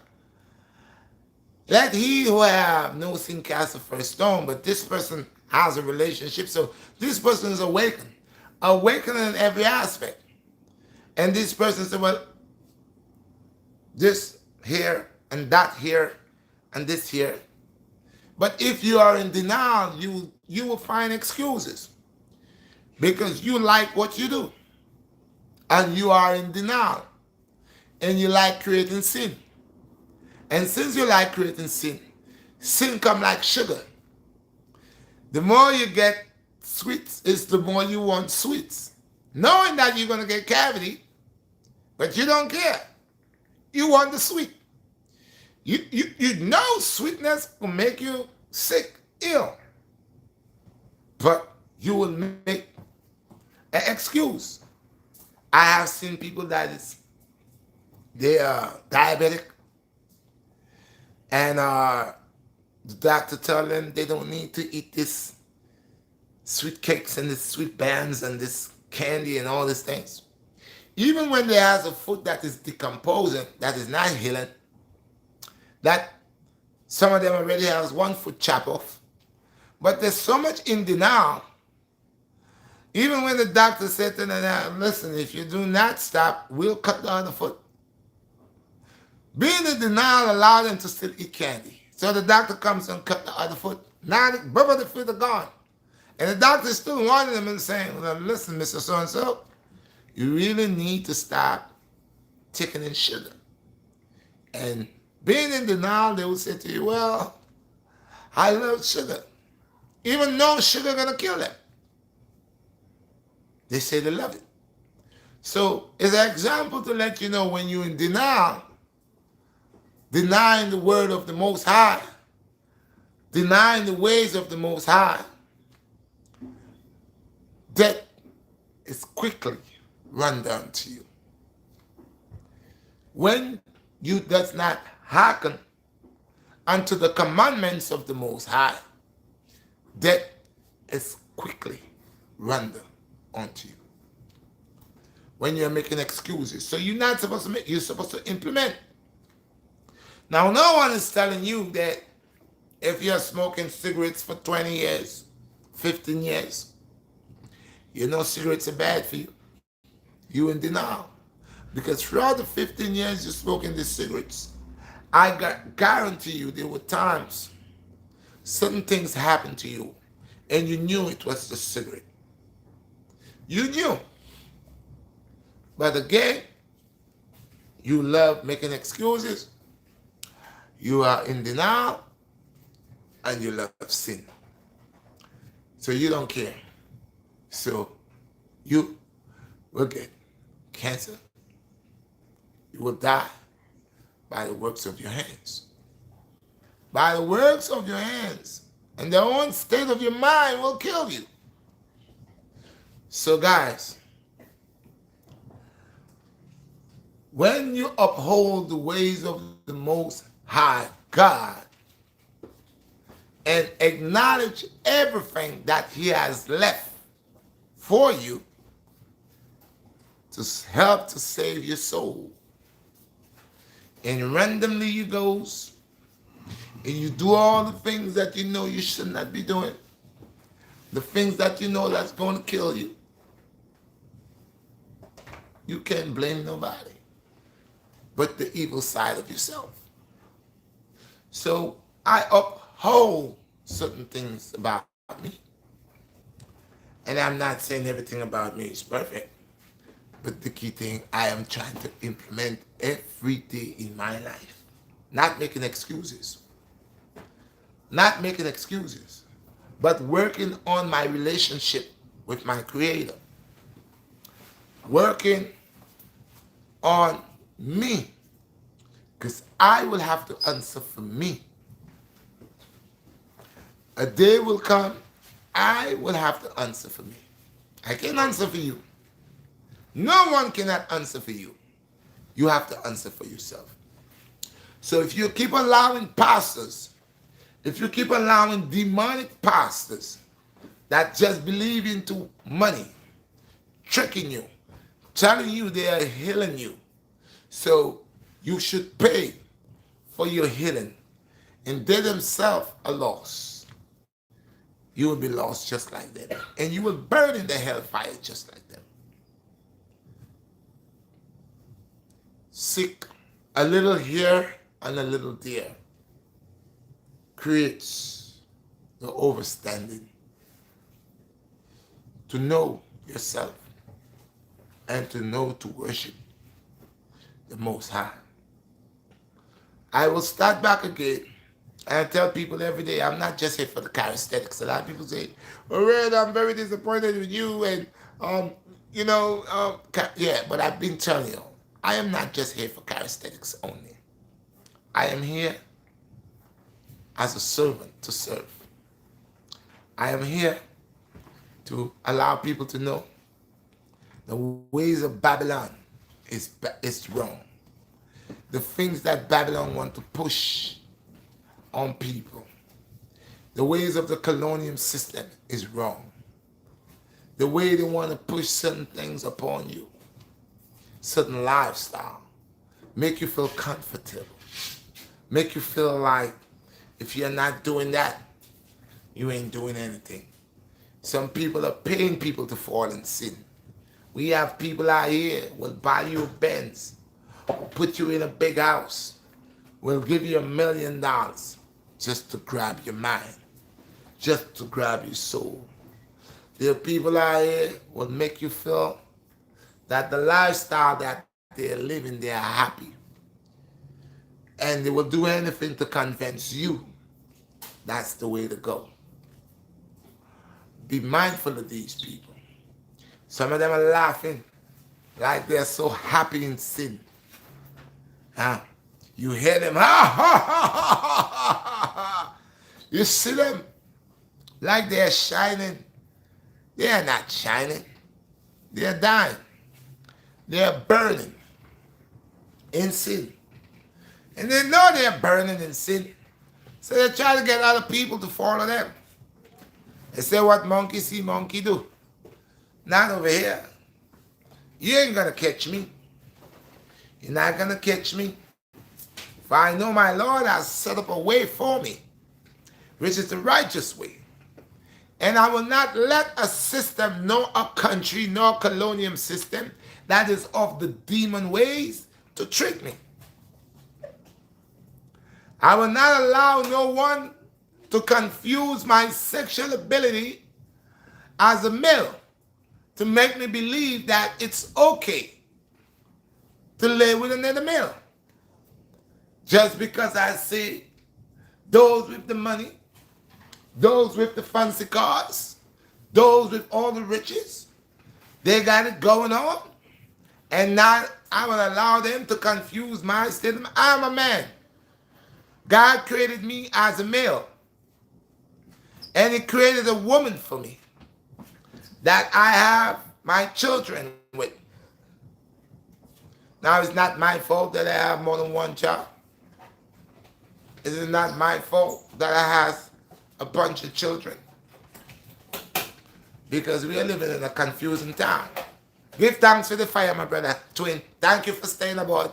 let he who have no sin cast the first stone. But this person has a relationship, so this person is awakened in every aspect. And this person said, well, this here and that here and this here. But if you are in denial, you will find excuses because you like what you do and you are in denial and you like creating sin. And since you like creating sin, sin come like sugar. The more you get sweets, it's the more you want sweets. Knowing that you're going to get cavity, but you don't care. You want the sweet. You know sweetness will make you sick, ill. But you will make an excuse. I have seen people they are diabetic, and the doctor tell them they don't need to eat this sweet cakes and this sweet bands and this candy and all these things. Even when they have a food that is decomposing, that is not healing, that some of them already has one foot chop off. But there's so much in denial. Even when the doctor said to them, listen, if you do not stop, we'll cut the other foot. Being in denial allowed them to still eat candy. So the doctor comes and cut the other foot. Now both of the feet are gone. And the doctor is still warning them and saying, well, listen, Mr. So-and-so, you really need to stop taking in sugar. And being in denial, they will say to you, well, I love sugar. Even though sugar going to kill them. They say they love it. So it's an example to let you know when you're in denial, denying the word of the Most High, denying the ways of the Most High, death is quickly run down to you. When you does not hearken unto the commandments of the Most High, death is quickly run down onto you. When you're making excuses. So you're not supposed to make, you're supposed to implement. Now, no one is telling you that if you're smoking cigarettes for 20 years, 15 years, you know cigarettes are bad for you. You in denial. Because throughout the 15 years you're smoking these cigarettes, I guarantee you there were times certain things happened to you and you knew it was the cigarette. You knew. But again, you love making excuses, you are in denial, and you love sin. So you don't care. So you will get cancer. You will die by the works of your hands. By the works of your hands. And the own state of your mind will kill you. So guys, when you uphold the ways of the Most High God and acknowledge everything that He has left for you to help to save your soul, and randomly you goes and you do all the things that you know you should not be doing, the things that you know that's going to kill you, you can't blame nobody but the evil side of yourself. So I uphold certain things about me. And I'm not saying everything about me is perfect. But the key thing I am trying to implement every day in my life. Not making excuses. Not making excuses. But working on my relationship with my Creator. Working on me, because I will have to answer for me. A day will come, I will have to answer for me. I can't answer for you. No one cannot answer for you. You have to answer for yourself. So if you keep allowing pastors, if you keep allowing demonic pastors that just believe into money, tricking you, telling you they are healing you, so you should pay for your healing, and they themselves are lost. You will be lost just like them. And you will burn in the hellfire just like them. Seek a little here and a little there creates the overstanding. To know yourself and to know to worship the Most High. I will start back again and I tell people every day, I'm not just here for the charismatics. A lot of people say, oh, Red, I'm very disappointed with you, and yeah, but I've been telling you, I am not just here for charismatics only. I am here as a servant to serve. I am here to allow people to know the ways of Babylon is wrong. The things that Babylon want to push on people, the ways of the colonial system is wrong. The way they want to push certain things upon you, certain lifestyle, make you feel comfortable, make you feel like if you're not doing that, you ain't doing anything. Some people are paying people to fall in sin. We have people out here will buy you a Benz, put you in a big house, will give you $1 million just to grab your mind, just to grab your soul. There are people out here will make you feel that the lifestyle that they're living, they are happy. And they will do anything to convince you that's the way to go. Be mindful of these people. Some of them are laughing like they're so happy in sin. You hear them, ha, ha, ha, ha, ha, ha. You see them like they're shining. They are not shining. They are dying. They are burning in sin. And they know they are burning in sin. So they try to get other people to follow them. They say what monkey see, monkey do. Not over here. You ain't gonna catch me. You're not gonna catch me. For I know my Lord has set up a way for me, which is the righteous way. And I will not let a system, nor a country, nor colonial system that is of the demon ways to trick me. I will not allow no one to confuse my sexual ability as a male to make me believe that it's okay to lay with another male. Just because I see those with the money, those with the fancy cars, those with all the riches, they got it going on, and now I will allow them to confuse my statement. I'm a man. God created me as a male, and He created a woman for me that I have my children with. Now, it's not my fault that I have more than one child. It is not my fault that I have a bunch of children, because we are living in a confusing time. Give thanks for the fire, my brother twin. Thank you for staying aboard.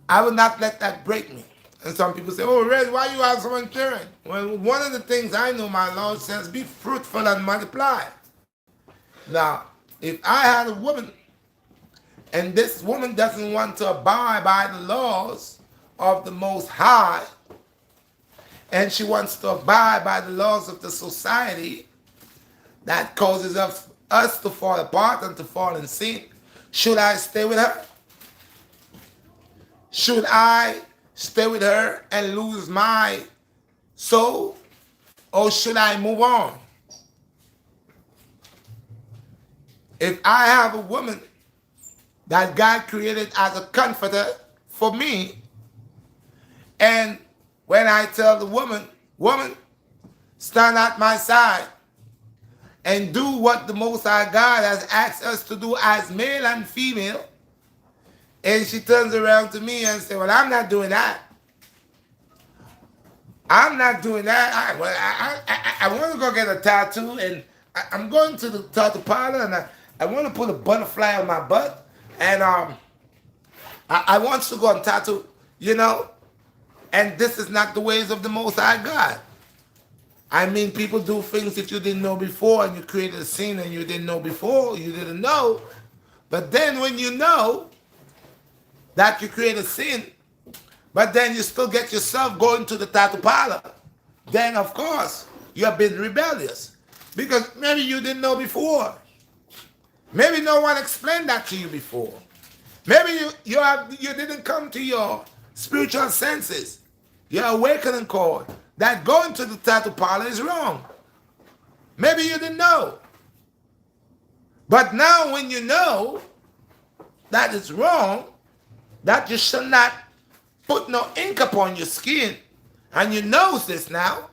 I will not let that break me. And some people say, oh, Red, why you have so much children? Well, one of the things I know my Lord says, be fruitful and multiply. Now, if I had a woman, and this woman doesn't want to abide by the laws of the Most High, and she wants to abide by the laws of the society that causes us to fall apart and to fall in sin, should I stay with her? Should I stay with her and lose my soul? Or should I move on? If I have a woman that God created as a comforter for me, and when I tell the woman, stand at my side and do what the Most High God has asked us to do as male and female, and she turns around to me and says, well, I'm not doing that. I'm not doing that. I want to go get a tattoo, and I'm going to the tattoo parlor, and I want to put a butterfly on my butt, and I want to go and tattoo, and this is not the ways of the Most High God. I mean, people do things that you didn't know before, and you created a scene and you didn't know before, you didn't know. But then when you know that you create a sin, but then you still get yourself going to the tattoo parlor, then of course you have been rebellious. Because maybe you didn't know before. Maybe no one explained that to you before. Maybe you didn't come to your spiritual senses, your awakening call, that going to the tattoo parlor is wrong. Maybe you didn't know. But now when you know that it's wrong, that you should not put no ink upon your skin, and you know this now,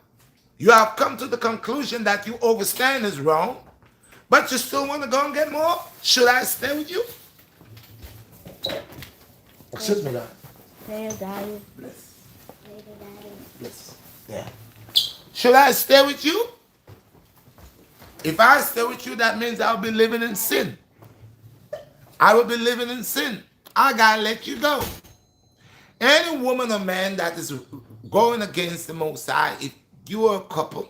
you have come to the conclusion that you overstand is wrong, but you still want to go and get more? Should I stay with you? Excuse me, God. Daddy. Bless. Daddy. Bless. Yeah. Should I stay with you? If I stay with you, that means I'll be living in sin. I will be living in sin. I gotta let you go. Any woman or man that is going against the Most High, if you are a couple,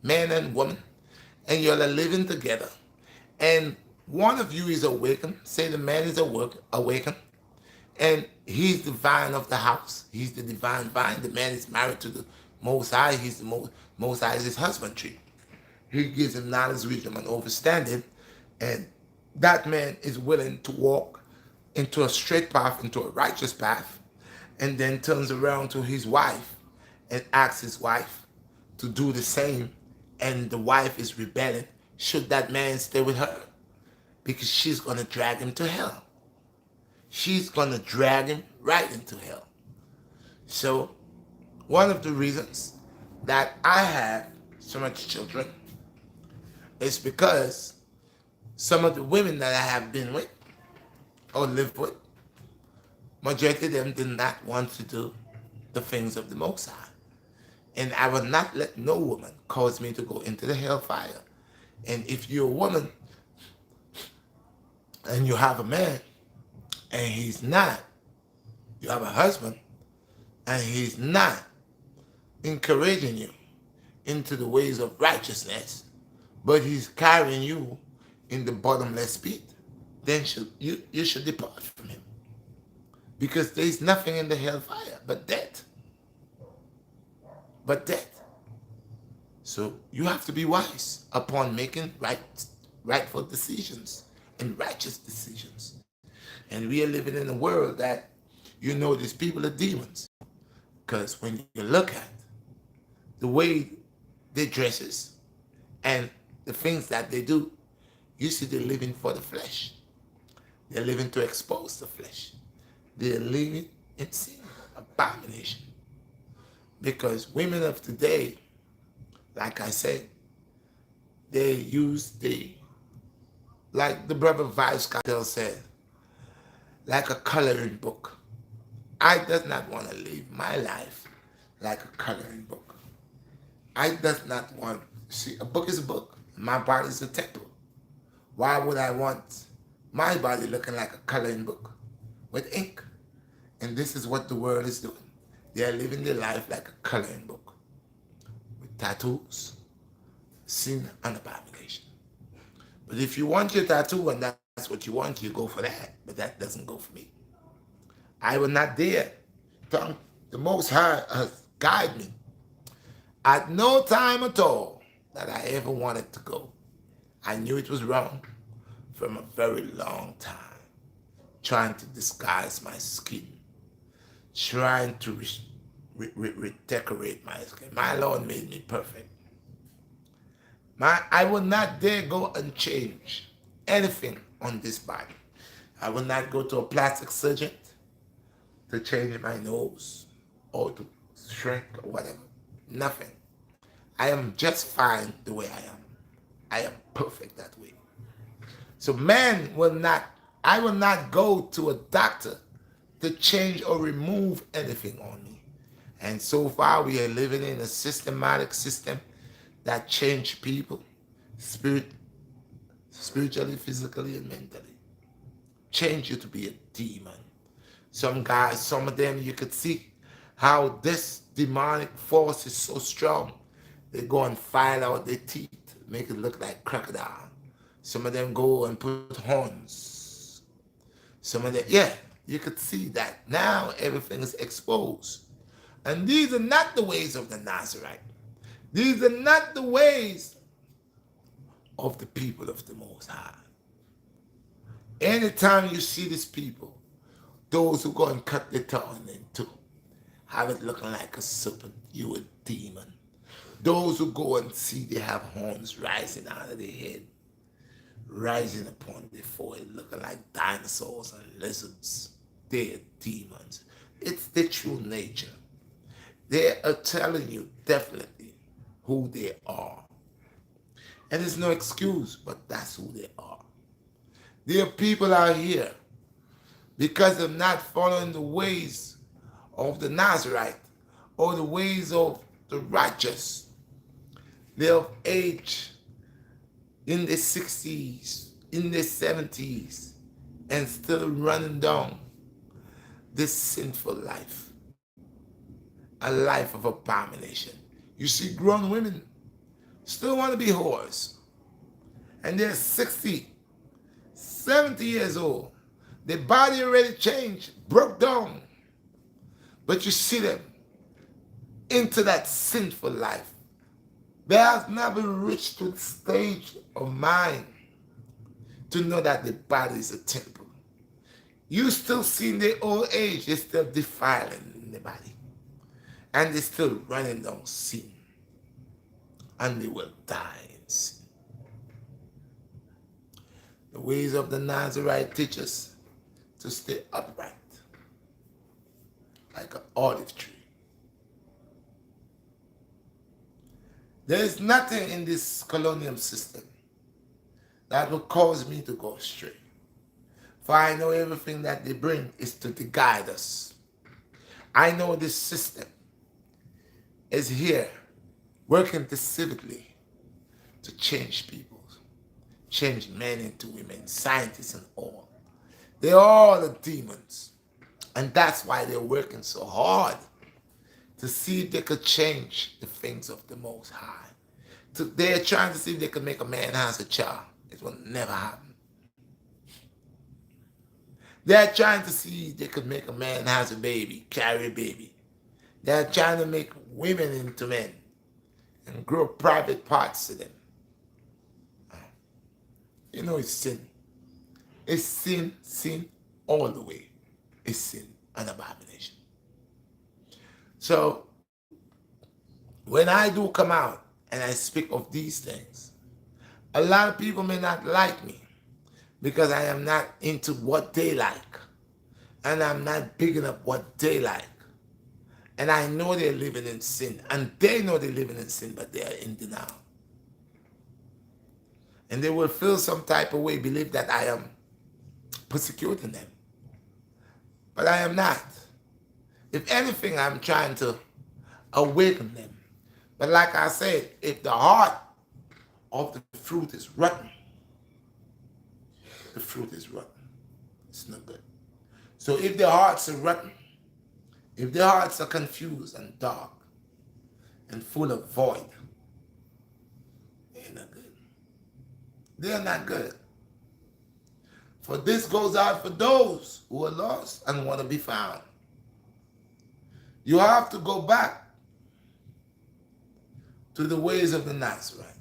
man and woman, and you're living together, and one of you is awakened, say the man is awakened, and he's the vine of the house. He's the divine vine. The man is married to the Most High. He's the Most High is his husbandry. He gives him knowledge, wisdom, and understanding, and that man is willing to walk into a straight path, into a righteous path, and then turns around to his wife and asks his wife to do the same, and the wife is rebelling. Should that man stay with her? Because she's going to drag him to hell. She's going to drag him right into hell. So One of the reasons that I have so much children is because some of the women that I have been with or lived with, majority of them did not want to do the things of the Most High. And I will not let no woman cause me to go into the hellfire. And if you're a woman and you have a man and he's not, you have a husband and he's not encouraging you into the ways of righteousness, but he's carrying you in the bottomless pit, then you should depart from him. Because there's nothing in the hellfire but death. But death. So you have to be wise upon making rightful decisions and righteous decisions. And we are living in a world that these people are demons. Because when you look at the way they dresses and the things that they do, you see they're living for the flesh. They're living to expose the flesh. They're living in sin, abomination. Because women of today, like I said, they use like the brother Vice Cartel said, like a coloring book. I does not want to live my life like a coloring book. I does not want, see, a book is a book. My body is a temple. Why would I want my body looking like a coloring book with ink? And this is what the world is doing. They are living their life like a coloring book with tattoos, sin, and abomination. But if you want your tattoo and that's what you want, you go for that. But that doesn't go for me. I will not dare. The Most High has guided me. At no time at all that I ever wanted to go. I knew it was wrong from a very long time. Trying to disguise my skin. Trying to redecorate my skin. My Lord made me perfect. I will not dare go and change anything on this body. I will not go to a plastic surgeon to change my nose or to shrink or whatever. Nothing. I am just fine the way I am. I am perfect that way. So I will not go to a doctor to change or remove anything on me. And so far we are living in a systematic system that change people spiritually, physically, and mentally. Change you to be a demon. Some guys, some of them you could see how this demonic force is so strong. They go and file out their teeth, make it look like crocodile. Some of them go and put horns. Some of them, you could see that. Now everything is exposed. And these are not the ways of the Nazareth. These are not the ways of the people of the Most High. Anytime you see these people, those who go and cut their tongue in two, have it looking like a serpent, you a demon. Those who go and see they have horns rising out of their head, rising upon their forehead, looking like dinosaurs and lizards, they're demons. It's their true nature. They are telling you definitely who they are. And there's no excuse, but that's who they are. There are people out here, because of not following the ways of the Nazarite or the ways of the righteous, they're of age in their 60s, in their 70s, and still running down this sinful life, a life of abomination. You see grown women still want to be whores, and they're 60, 70 years old. Their body already changed, broke down, but you see them into that sinful life. They have never reached to the stage of mind to know that the body is a temple. You still see in their old age, they're still defiling the body. And they're still running down sin. And they will die in sin. The ways of the Nazarite teach us to stay upright, like an olive tree. There is nothing in this colonial system that will cause me to go astray. For I know everything that they bring is to guide us. I know this system is here working decisively to change people, change men into women, scientists and all. They're all the demons. And that's why they're working so hard to see if they could change the things of the Most High. They're trying to see if they could make a man has a child. It will never happen. They're trying to see if they could make a man has a baby, carry a baby. They're trying to make women into men and grow private parts to them. You know it's sin. It's sin all the way. It's sin and abomination. So, when I do come out and I speak of these things, a lot of people may not like me because I am not into what they like. And I'm not picking up what they like. And I know they're living in sin. And they know they're living in sin, but they are in denial. And they will feel some type of way, believe that I am persecuting them. But I am not. If anything, I'm trying to awaken them. But like I said, if the heart of the fruit is rotten, the fruit is rotten. It's not good. So if their hearts are rotten, if their hearts are confused and dark and full of void, they're not good. They're not good. For this goes out for those who are lost and want to be found. You have to go back to the ways of the Nazareth.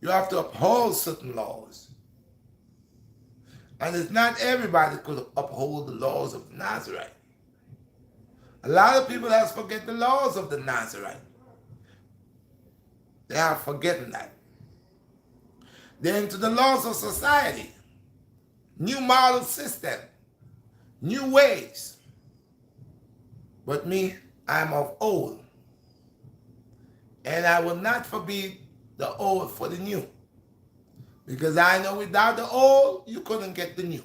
You have to uphold certain laws. And it's not everybody could uphold the laws of the Nazareth. A lot of people have forget the laws of the Nazareth. They have forgotten that. They're into the laws of society, new model system, new ways. But me, I'm of old. And I will not forbid the old for the new. Because I know without the old, you couldn't get the new.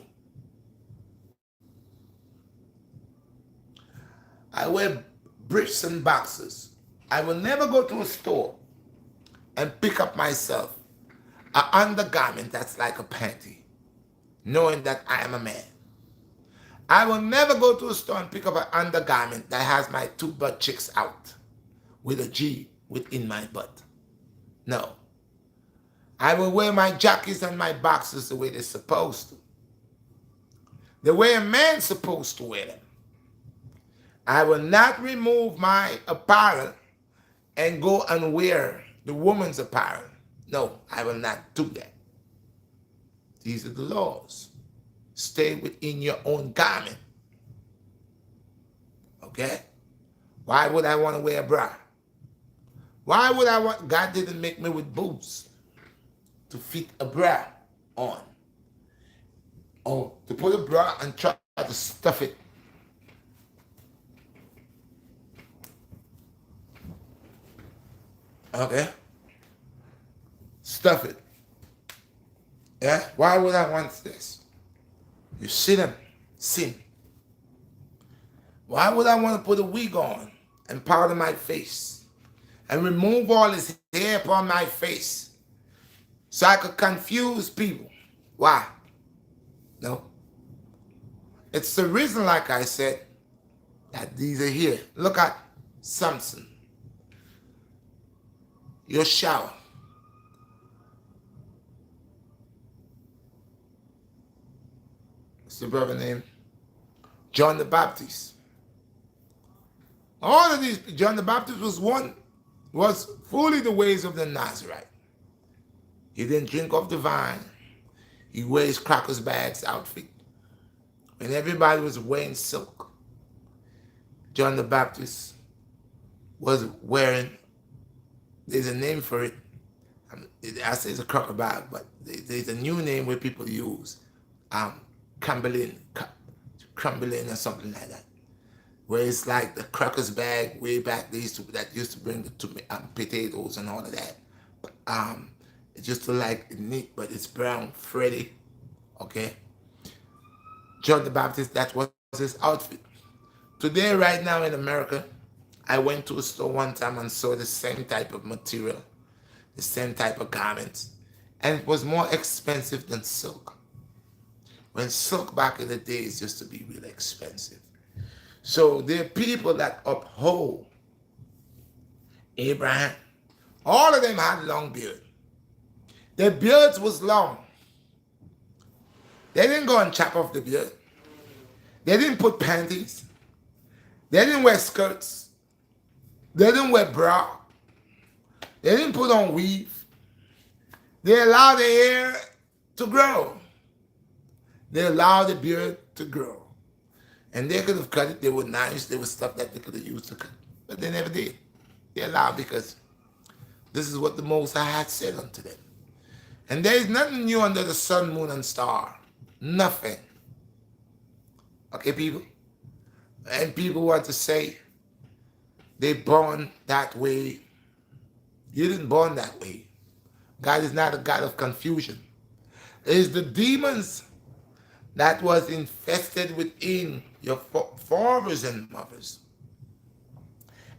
I wear briefs and boxers. I will never go to a store and pick up myself an undergarment that's like a panty, knowing that I am a man. I will never go to a store and pick up an undergarment that has my two butt cheeks out with a G within my butt. No. I will wear my jackets and my boxers the way they're supposed to. The way a man's supposed to wear them. I will not remove my apparel and go and wear the woman's apparel. No, I will not do that. These are the laws. Stay within your own garment. Okay? Why would I want to wear a bra? Why would I want... God didn't make me with boobs to fit a bra on. Or to put a bra and try to stuff it. Okay? Stuff it. Yeah? Why would I want this? You see them? Sin. Why would I want to put a wig on and powder my face and remove all this hair upon my face so I could confuse people? Why? No. It's the reason, like I said, that these are here. Look at Samson. Your shower. What's the brother name? John the Baptist. All of these, John the Baptist was fully the ways of the Nazarite. He didn't drink of the vine. He wears crackers bags outfit. When everybody was wearing silk, John the Baptist was wearing, there's a name for it. I say it's a cracker bag, but there's a new name where people use crumbling or something like that. where it's like the crackers bag way back. That used to bring the potatoes and all of that. It's just like neat, but it's brown, Freddy. Okay, John the Baptist. That was his outfit. Today, right now in America, I went to a store one time and saw the same type of material, the same type of garments, and it was more expensive than silk. When silk back in the days used to be really expensive. So there are people that uphold Abraham. All of them had long beard. Their beards was long. They didn't go and chop off the beard. They didn't put panties. They didn't wear skirts. They didn't wear bra. They didn't put on weave. They allowed the hair to grow. They allowed the beard to grow. And they could have cut it. They were nice. There was stuff that they could have used to cut. But they never did. They allowed because this is what the Most High had said unto them. And there is nothing new under the sun, moon, and star. Nothing. Okay, people? And people want to say they born that way. You didn't born that way. God is not a God of confusion. It is the demons that was infested within your fathers and mothers.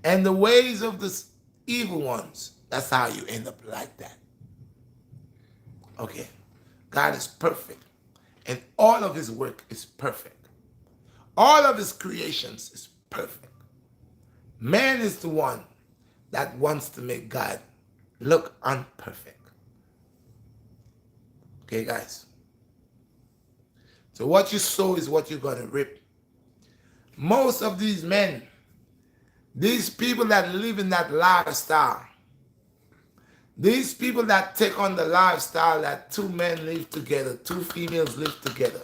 And the ways of the evil ones, that's how you end up like that. Okay. God is perfect. And all of his work is perfect. All of his creations is perfect. Man is the one that wants to make God look unperfect. Okay, guys? So what you sow is what you're going to reap. Most of these men, these people that live in that lifestyle, these people that take on the lifestyle that two men live together, two females live together,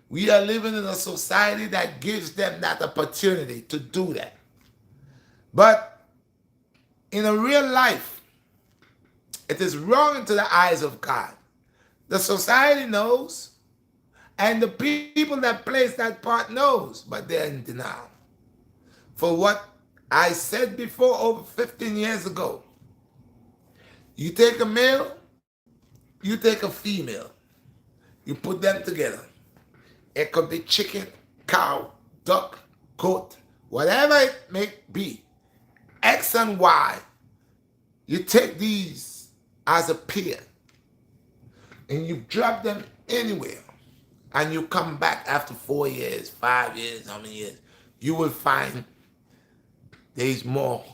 we are living in a society that gives them that opportunity to do that. But in a real life, it is wrong to the eyes of God. The society knows, and the people that plays that part knows, but they're in denial. For what I said before over 15 years ago, you take a male, you take a female, you put them together. It could be chicken, cow, duck, goat, whatever it may be, X and Y. You take these as a pair and you drop them anywhere and you come back after 4 years, 5 years, how many years, you will find there's more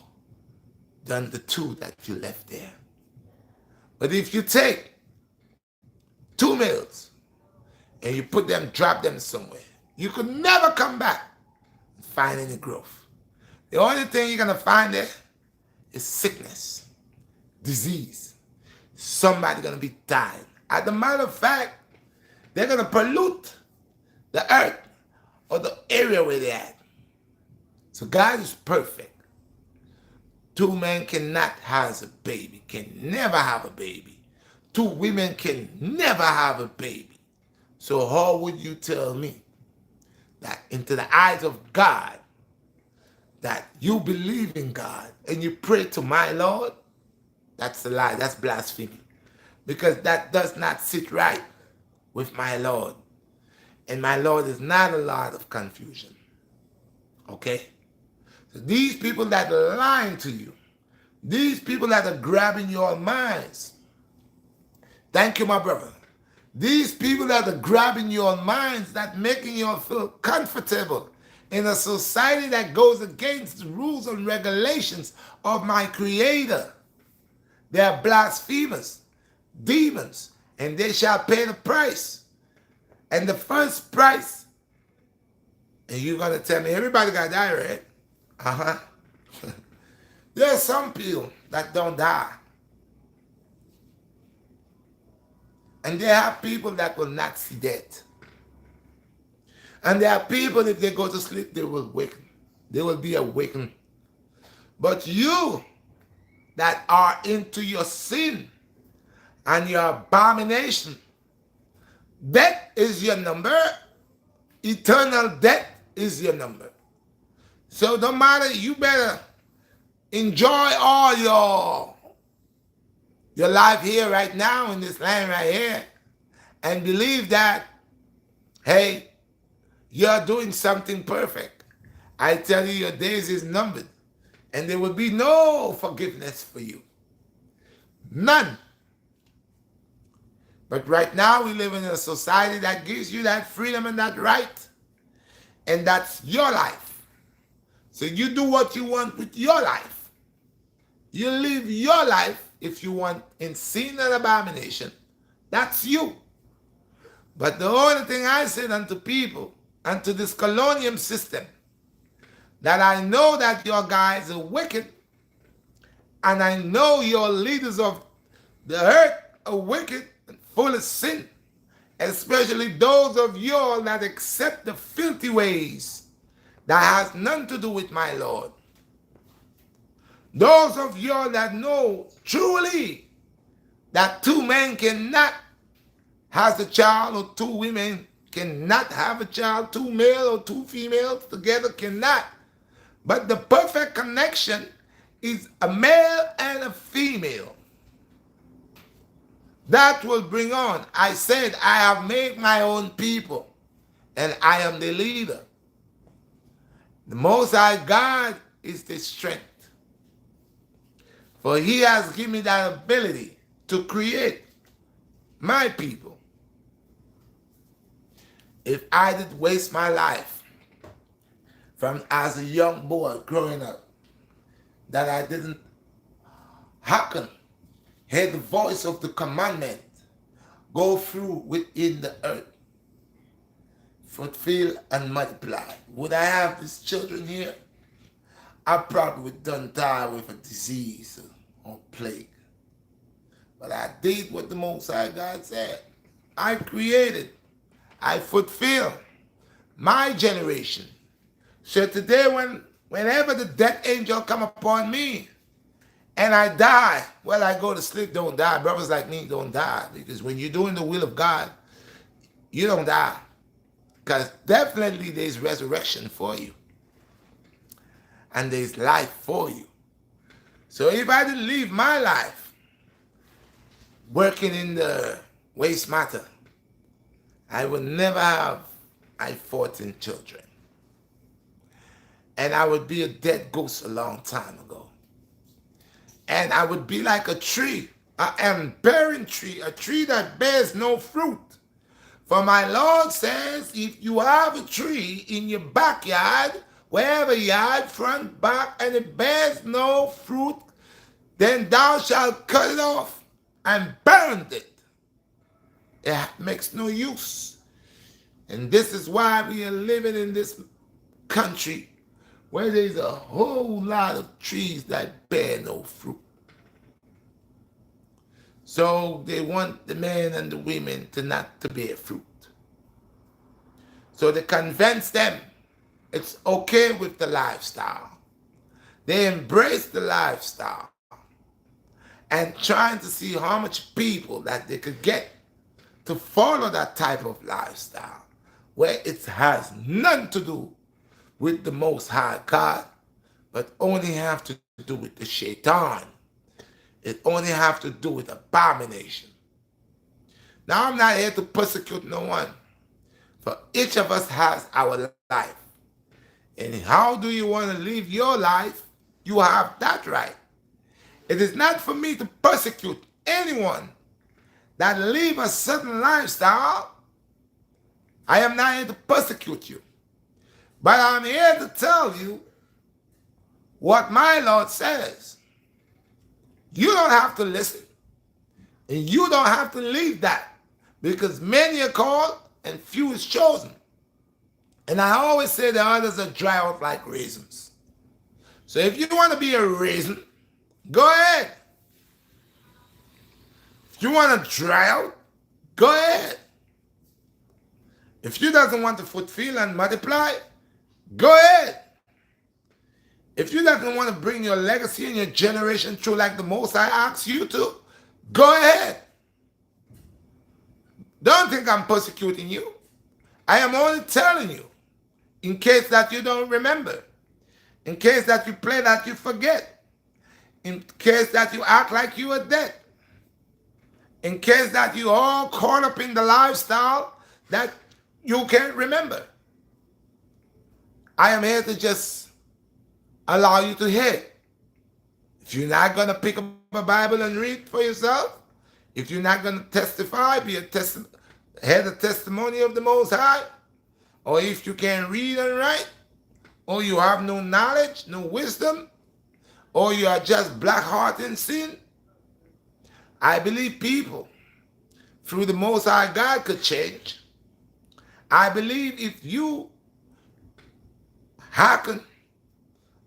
than the two that you left there. But if you take two males and you put them, drop them somewhere, you could never come back and find any growth. The only thing you're going to find there is sickness, disease. Somebody's going to be dying. As a matter of fact, they're going to pollute the earth or the area where they're at. So God is perfect. Two men cannot have a baby, can never have a baby. Two women can never have a baby. So how would you tell me that into the eyes of God, that you believe in God and you pray to my Lord? That's a lie, that's blasphemy. Because that does not sit right with my Lord. And my Lord is not a Lord of confusion. Okay? So these people that are lying to you, these people that are grabbing your minds, thank you, my brother. These people that are grabbing your minds, that making you feel comfortable in a society that goes against the rules and regulations of my Creator. They are blasphemers, demons, and they shall pay the price. And the first price, and you're going to tell me, everybody got to die, right? Uh-huh. There are some people that don't die. And there are people that will not see death. And there are people, if they go to sleep, they will awaken. They will be awakened. But you that are into your sin and your abomination, death is your number. Eternal death is your number. So no matter, you better enjoy all your life here right now in this land right here, and believe that, hey, you're doing something perfect. I tell you, your days is numbered, and there will be no forgiveness for you. None. But right now we live in a society that gives you that freedom and that right, and that's your life. So you do what you want with your life. You live your life if you want in sin and abomination. That's you. But the only thing I said unto people, unto this colonial system, that I know that your guys are wicked, and I know your leaders of the earth are wicked and full of sin, especially those of you all that accept the filthy ways that has nothing to do with my Lord. Those of you all that know truly that two men cannot have a child, or two women cannot have a child, two male or two females together cannot. But the perfect connection is a male and a female. That will bring on. I said, I have made my own people, and I am the leader. The Most High God is the strength. For he has given me that ability to create my people. If I did waste my life from as a young boy growing up, that I didn't hearken, hear the voice of the commandment, go through within the earth, fulfill and multiply, would I have these children here? I probably would done die with a disease or plague. But I did what the Most High God said. I created, I fulfilled my generation. So today whenever the death angel come upon me and I die, well, I go to sleep, don't die. Brothers like me don't die, because when you're doing the will of God, you don't die. Because definitely there's resurrection for you. And there's life for you. So if I didn't live my life working in the waste matter, I would never have 14 children. And I would be a dead ghost a long time ago. And I would be like a tree, an barren tree, a tree that bears no fruit. For my Lord says, if you have a tree in your backyard, wherever yard, front, back, and it bears no fruit, then thou shalt cut it off and burn it. It makes no use. And this is why we are living in this country where there's a whole lot of trees that bear no fruit. So they want the men and the women not to bear fruit. So they convince them it's okay with the lifestyle. They embrace the lifestyle and trying to see how much people that they could get to follow that type of lifestyle, where it has nothing to do with the Most High God, but only have to do with the shaitan. It only have to do with abomination. Now, I'm not here to persecute no one, for each of us has our life. And how do you want to live your life? You have that right. It is not for me to persecute anyone that live a certain lifestyle. I am not here to persecute you. But I'm here to tell you what my Lord says. You don't have to listen. And you don't have to leave that. Because many are called and few is chosen. And I always say the others are dry out like raisins. So if you want to be a raisin, go ahead. If you want to dry out, go ahead. If you doesn't want to fulfill and multiply, go ahead. If you doesn't want to bring your legacy and your generation through like the Most High asks you to, go ahead. Don't think I'm persecuting you. I am only telling you, in case that you don't remember, In case that you play that you forget. In case that you act like you are dead. In case that you all caught up in the lifestyle that you can't remember. I am here to just allow you to hear. If you're not going to pick up a Bible and read for yourself, if you're not going to testify, hear the testimony of the Most High, or if you can't read and write, or you have no knowledge, no wisdom, or you are just black heart in sin, I believe people through the Most High God could change. I believe if you hearken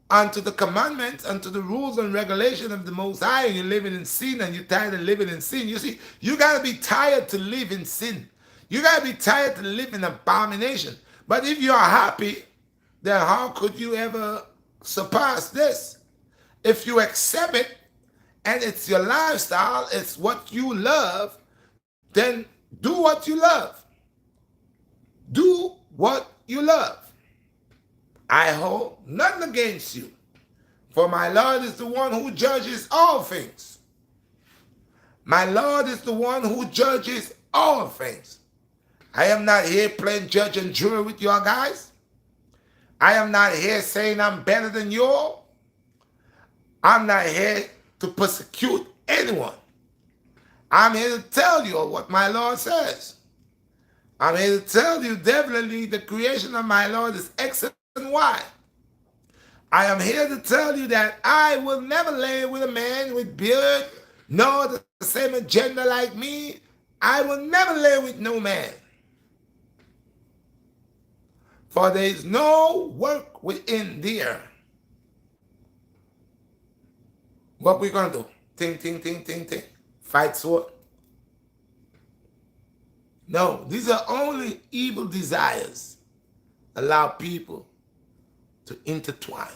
unto the commandments, unto the rules and regulations of the Most High, and you're living in sin and you're tired of living in sin. You see, you got to be tired to live in sin. You got to be tired to live in abomination. But if you are happy, then how could you ever surpass this? If you accept it and it's your lifestyle, it's what you love, then do what you love. Do what you love. I hold nothing against you, for my Lord is the one who judges all things. My Lord is the one who judges all things. I am not here playing judge and jury with y'all guys. I am not here saying I'm better than you all. I'm not here to persecute anyone. I'm here to tell you what my Lord says. I'm here to tell you definitely the creation of my Lord is excellent. Why? I am here to tell you that I will never lay with a man with beard, nor the same agenda like me. I will never lay with no man. For there is no work within there. What we gonna do? Ting, ting, ting, ting, ting. Fight sword? No, these are only evil desires. Allow people to intertwine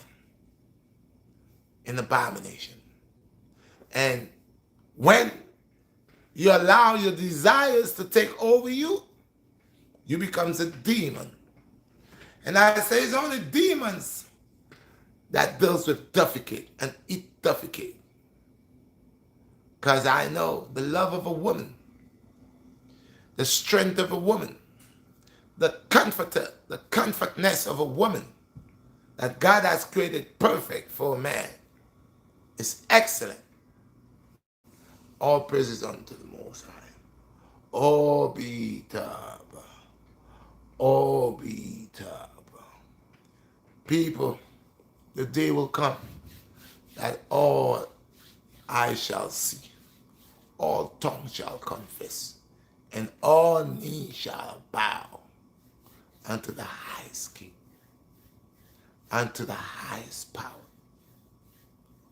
in abomination. And when you allow your desires to take over you, you become a demon. And I say it's only demons that deals with defecate and eat defecate. Because I know the love of a woman, the strength of a woman, the comforter, the comfortness of a woman that God has created perfect for a man is excellent. All praises unto the Most High. All be tab. All be tab. People, the day will come that all eyes shall see, all tongues shall confess, and all knees shall bow unto the highest King, unto the highest power.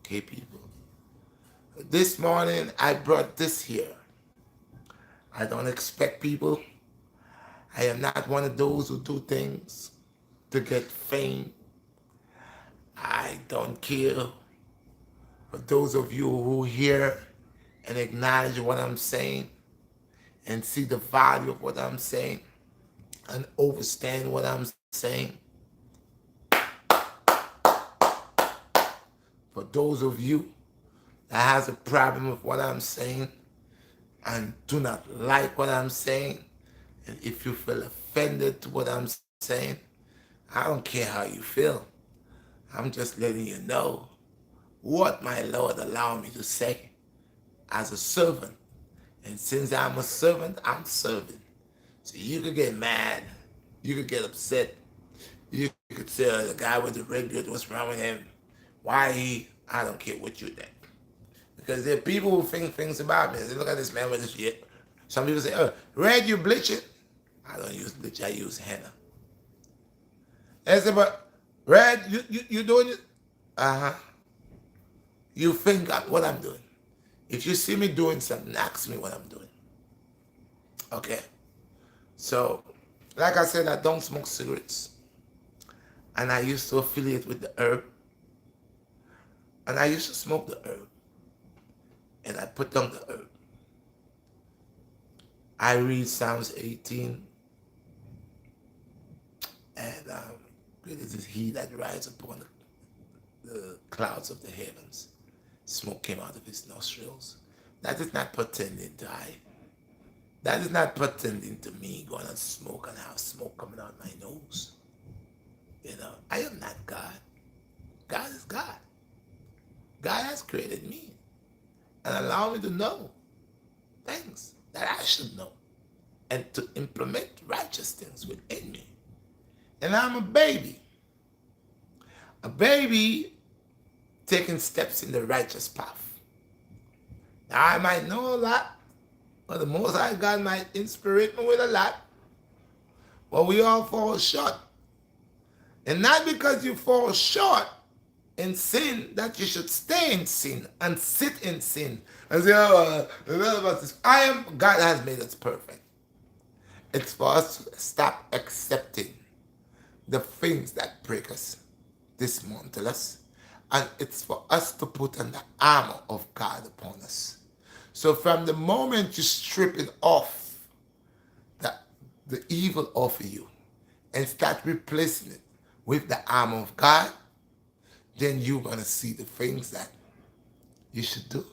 Okay, people. This morning I brought this here. I don't expect people. I am not one of those who do things to get fame. I don't care for those of you who hear and acknowledge what I'm saying and see the value of what I'm saying and understand what I'm saying. For those of you that has a problem with what I'm saying and do not like what I'm saying, and if you feel offended to what I'm saying, I don't care how you feel. I'm just letting you know what my Lord allowed me to say as a servant. And since I'm a servant, I'm serving. So you could get mad, you could get upset, you could say, oh, the guy with the red beard, what's wrong with him? Why he? I don't care what you think. Because there are people who think things about me. They look at this man with this shit. Some people say, oh, Red, you bleach it? I don't use bleach, I use henna. They say, but Red, you doing it? Uh-huh. You think what I'm doing. If you see me doing something, ask me what I'm doing. Okay? So, like I said, I don't smoke cigarettes. And I used to affiliate with the herb. And I used to smoke the herb. And I put down the herb. I read Psalms 18. And great is he that rides upon the clouds of the heavens. Smoke came out of his nostrils. That is not pretending to hide. That is not pretending to me going to smoke and have smoke coming out my nose. I am not God. God is God. God has created me and allowed me to know things that I should know and to implement righteous things within me. And I'm a baby taking steps in the righteous path. Now I might know a lot, but the Most High God might inspire me with a lot, but we all fall short. And not because you fall short in sin that you should stay in sin and sit in sin and say, God has made us perfect. It's for us to stop accepting the things that break us, dismantle us, and it's for us to put on the armor of God upon us. So from the moment you strip it off, the evil off of you, and start replacing it with the armor of God, then you're going to see the things that you should do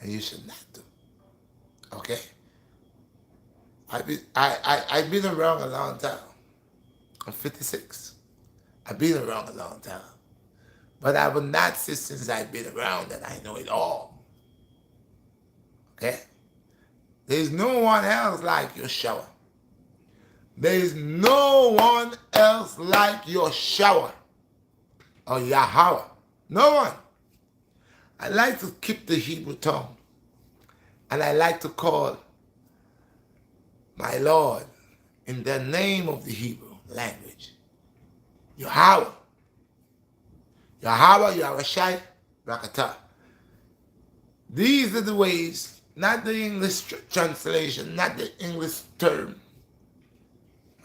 and you should not do. Okay? I've been around a long time. I'm 56. I've been around a long time. But I will not say since I've been around that I know it all. Okay? There's no one else like Yeshua. There's no one else like Yeshua or Yahweh. No one. I like to keep the Hebrew tongue. And I like to call my Lord in the name of the Hebrew language. Yahweh. Yahweh, Yahushai, Rakatah. These are the ways, not the English translation, not the English term.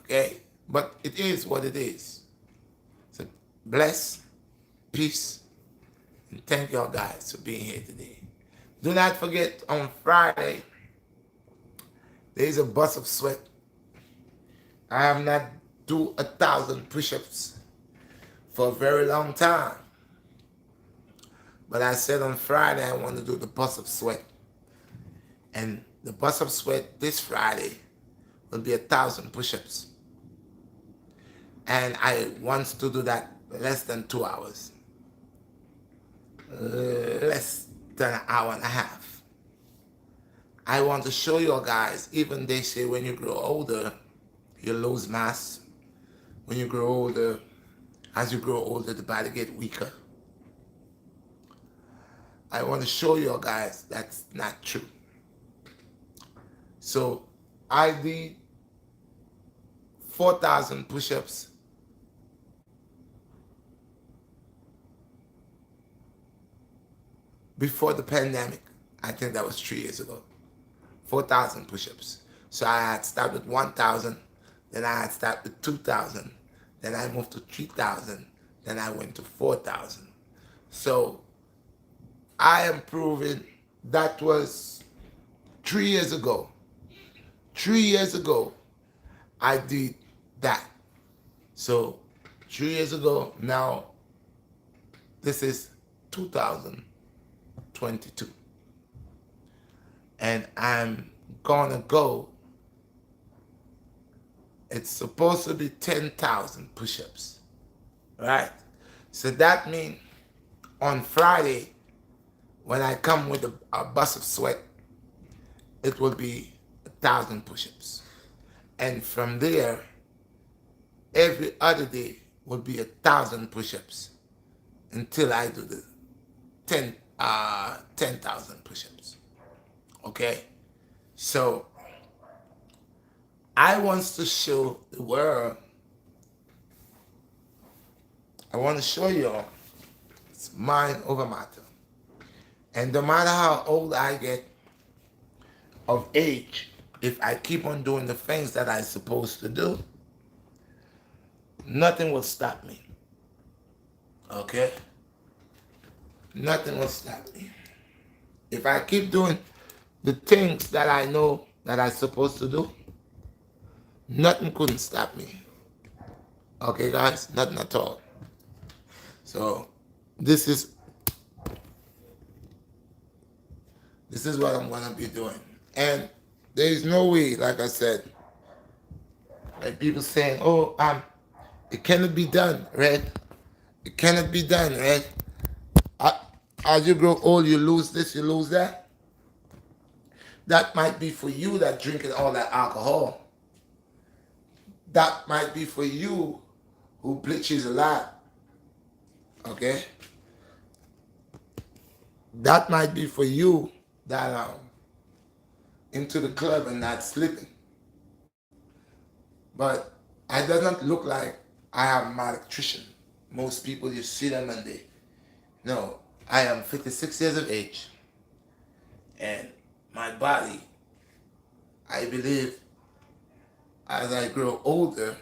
Okay? But it is what it is. So bless, peace, and thank y'all guys for being here today. Do not forget on Friday, there is a bus of sweat. I have not do 1,000 push-ups for a very long time. But I said on Friday I want to do the bus of sweat. And the bus of sweat this Friday will be 1,000 push-ups. And I want to do that less than 2 hours. Less than an hour and a half. I want to show you guys, even they say when you grow older, you lose mass. When you grow older, as you grow older, the body gets weaker. I want to show you guys that's not true. So I did 4,000 push-ups before the pandemic. I think that was 3 years ago. 4,000 push-ups. So I had started with 1,000, then I had started with 2,000, then I moved to 3,000, then I went to 4,000. So I am proving that was 3 years ago. 3 years ago, I did that. So 3 years ago, now this is 2022. And I'm gonna go, it's supposed to be 10,000 push-ups, right? So that means on Friday, when I come with a bus of sweat, it will be 1,000 push-ups. And from there, every other day will be 1,000 push-ups until I do the 10,000 push-ups. Okay? So I want to show the world, I want to show you all, it's mind over matter. And no matter how old I get of age, if I keep on doing the things that I'm supposed to do, nothing will stop me. Okay? Nothing will stop me. If I keep doing the things that I know that I'm supposed to do, nothing couldn't stop me. Okay, guys? Nothing at all. So, this is what I'm gonna be doing. And there is no way, like I said, like people saying, "Oh, it cannot be done, right? It cannot be done, right?" I, as you grow old, you lose this, you lose that. That might be for you that drinking all that alcohol. That might be for you who bleaches a lot. Okay? That might be for you that into the club and not sleeping. But it does not look like I have malnutrition. Most people you see them and they no. I am 56 years of age and my body, I believe as I grow older,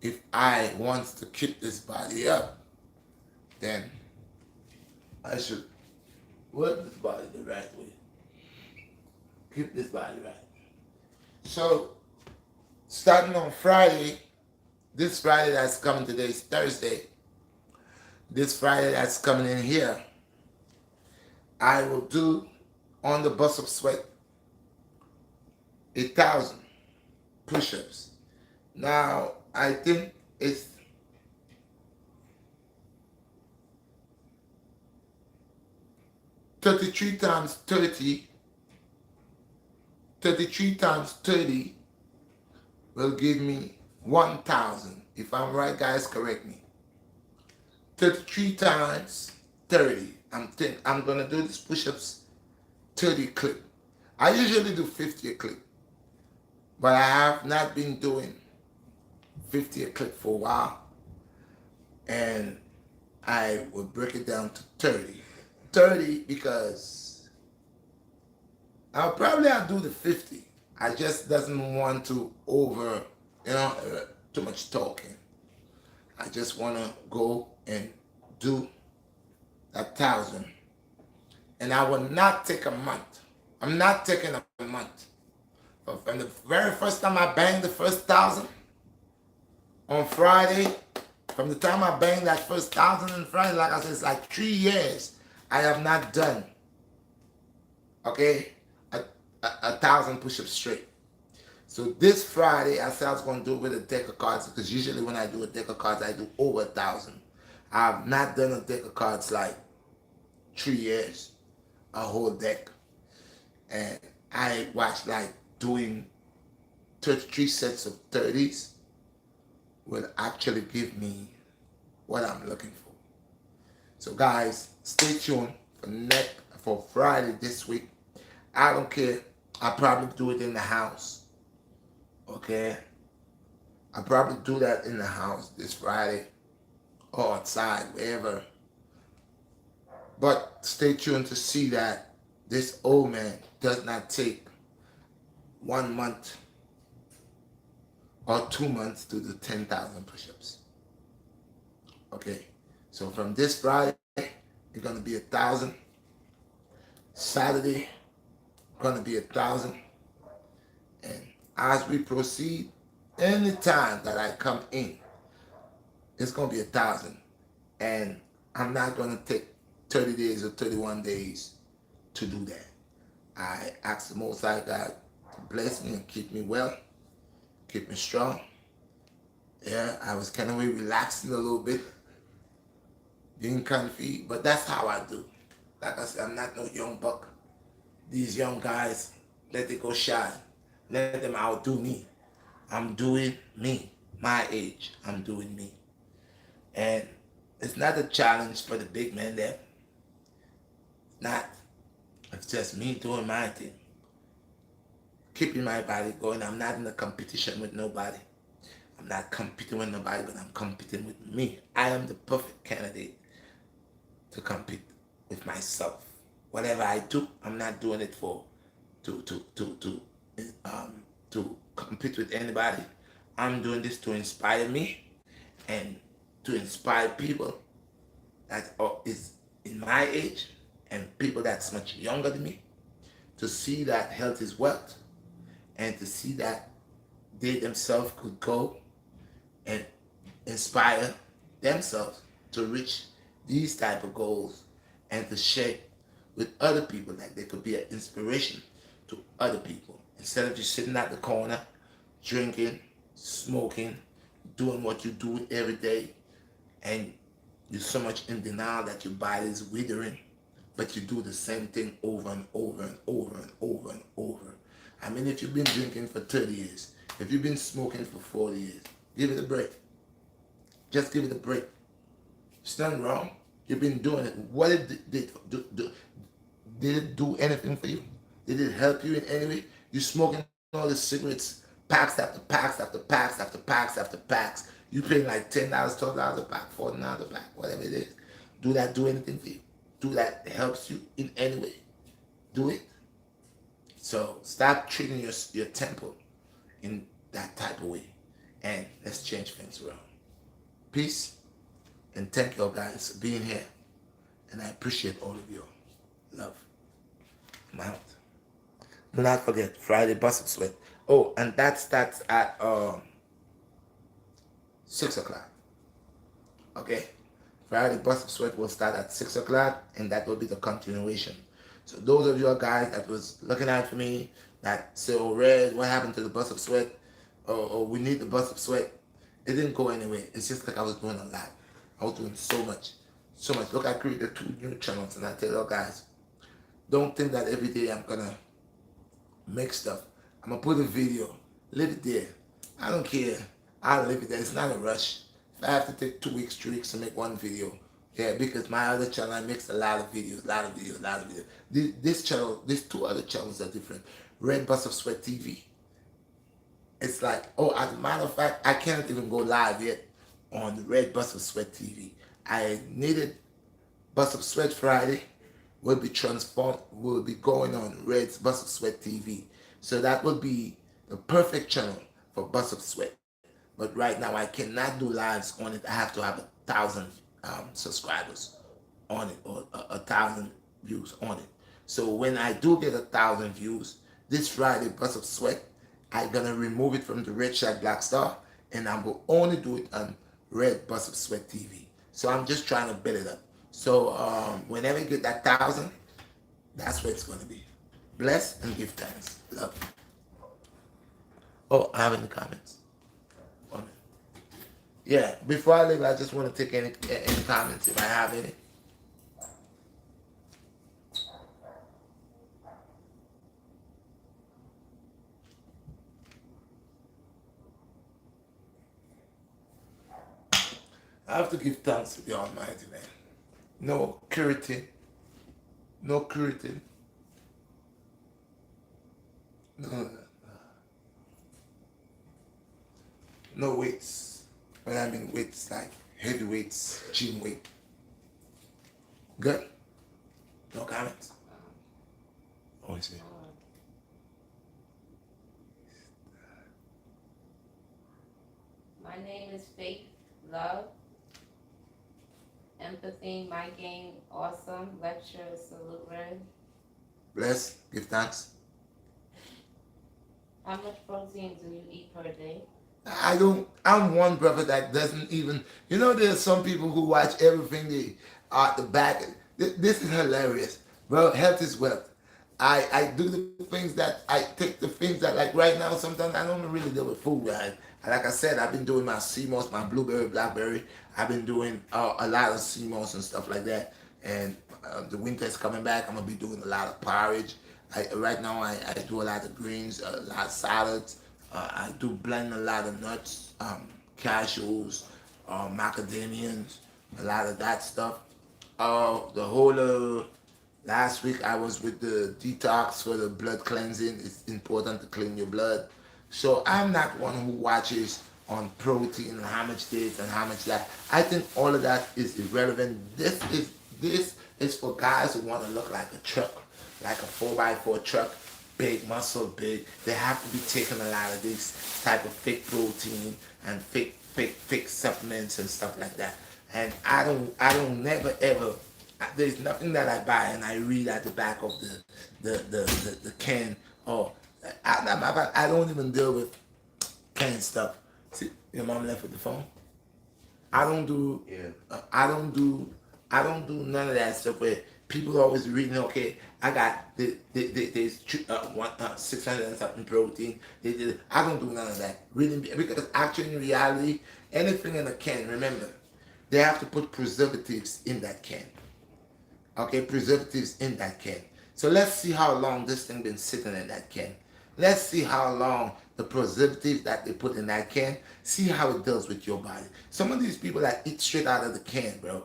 if I want to keep this body up, then I should work this body the right way. Keep this body right. So, starting on Friday, this Friday that's coming today is Thursday. This Friday that's coming in here, I will do on the bus of sweat 1,000 push-ups. Now, I think it's 33 times 30. 33 times 30 will give me 1,000. If I'm right, guys, correct me. 33 times 30. I'm gonna do these push-ups 30 clip. I usually do 50 a clip, but I have not been doing 50 a clip for a while, and I will break it down to 30. 30 because I'll do the 50. I just doesn't want to too much talking. I just want to go and do 1,000. And I will not take a month. I'm not taking a month. But from the very first time I banged the first 1,000 on Friday, from the time I banged that first 1,000 on Friday, like I said, it's like 3 years I have not done, okay, a 1,000 push-ups straight. So this Friday, I said I was going to do it with a deck of cards because usually when I do a deck of cards, I do over 1,000. I have not done a deck of cards like 3 years, a whole deck. And I watched like doing 33 sets of 30s will actually give me what I'm looking for. So guys, stay tuned for Friday this week. I don't care. I'll probably do it in the house. Okay? I'll probably do that in the house this Friday or outside, wherever. But stay tuned to see that this old man does not take 1 month or 2 months to do 10,000 push-ups. Okay? So from this Friday, it's going to be 1,000. Saturday, going to be 1,000. And as we proceed, any time that I come in, it's going to be 1,000. And I'm not going to take 30 days or 31 days to do that. I ask the Most High God to bless me and keep me well, keep me strong. Yeah, I was kind of relaxing a little bit, being comfy, but that's how I do. Like I said, I'm not no young buck. These young guys, let it go shine. Let them outdo me. I'm doing me. My age, I'm doing me. And it's not a challenge for the big man there. Not. It's just me doing my thing. Keeping my body going. I'm not in a competition with nobody. I'm not competing with nobody, but I'm competing with me. I am the perfect candidate to compete with myself. Whatever I do, I'm not doing it for to compete with anybody. I'm doing this to inspire me and to inspire people that is in my age and people that's much younger than me to see that health is wealth and to see that they themselves could go and inspire themselves to reach these type of goals and to share with other people that they could be an inspiration to other people. Instead of just sitting at the corner, drinking, smoking, doing what you do every day, and you're so much in denial that your body is withering, but you do the same thing over and over and over and over and over. I mean, if you've been drinking for 30 years, if you've been smoking for 40 years, give it a break. Just give it a break. It's nothing wrong. You've been doing it. What did it do anything for you? Did it help you in any way? You smoking all the cigarettes, packs after packs after packs after packs after packs. You paying like $10, $12 a pack, $14 a pack, whatever it is. Do that do anything for you? Do that helps you in any way? Do it. So stop treating your temple in that type of way, and let's change things around. Peace, and thank you all guys for being here, and I appreciate all of you. Love. I'm out. Do not forget Friday Bus of Sweat. Oh, and that starts at 6 o'clock. Okay? Friday Bus of Sweat will start at 6 o'clock, and that will be the continuation. So those of you guys that was looking out for me, that say, oh Red, what happened to the Bus of Sweat? Or we need the Bus of Sweat. It didn't go anywhere. It's just like I was doing a lot. I was doing so much. So much. Look, I created 2 new channels, and I tell you guys, don't think that every day I'm gonna make stuff. I'm gonna put a video, leave it there. I don't care. I'll leave it there. It's not a rush. If I have to take 2 weeks, 3 weeks to make one video, yeah, because my other channel I makes a lot of videos. This channel, these 2 other channels are different. Red Bus of Sweat TV. It's like, oh, as a matter of fact, I can't even go live yet on the Red Bus of Sweat TV. I needed Bus of Sweat Friday will be transformed, will be going on Red's Bus of Sweat TV. So that would be the perfect channel for Bus of Sweat. But right now I cannot do lives on it. I have to have 1,000 subscribers on it, or 1,000 views on it. So when I do get 1,000 views, this Friday Bus of Sweat, I'm gonna remove it from the Redshot BlackStar, and I'm gonna only do it on Red Bus of Sweat TV. So I'm just trying to build it up. So whenever you get that 1,000, that's where it's gonna be. Bless and give thanks. Love. Oh, I have any comments? Yeah, before I leave, I just want to take any comments if I have any. I have to give thanks to the Almighty, man. No curating, no curating, no weights. When I mean weights, like heavy weights, gym weight. Good? No comments? Oh, I see. My name is Faith Love. Empathy, my game, awesome. Lecture, salute, Red. Bless, give thanks. How much protein do you eat per day? I'm one brother that doesn't even, there's some people who watch everything they at the back. This is hilarious. Bro, health is wealth. I do the things that, I take the things that, like right now, sometimes I don't really deal with food. Like I said, I've been doing my sea moss, my blueberry, blackberry. I've been doing a lot of sea moss and stuff like that. And the winter is coming back. I'm going to be doing a lot of porridge. Right now, I do a lot of greens, a lot of salads. I do blend a lot of nuts, cashews, macadamians, a lot of that stuff. The whole last week I was with the detox for the blood cleansing. It's important to clean your blood. So I'm not one who watches on protein and how much this and how much that. I think all of that is irrelevant. This is for guys who want to look like a truck, like a 4x4 truck. Big muscle, big. They have to be taking a lot of this type of fake protein and fake supplements and stuff like that. And I don't never ever. There's nothing that I buy and I read at the back of the can. Or I don't even deal with canned stuff. See, your mom left with the phone. I don't do I don't do none of that stuff where people are always reading, okay, I got this 600 and something protein. I don't do none of that. Reading, because actually in reality, anything in a can, remember, they have to put preservatives in that can. Okay, preservatives in that can. So let's see how long this thing been sitting in that can. Let's see how long the preservatives that they put in that can, see how it does with your body. Some of these people that eat straight out of the can, bro.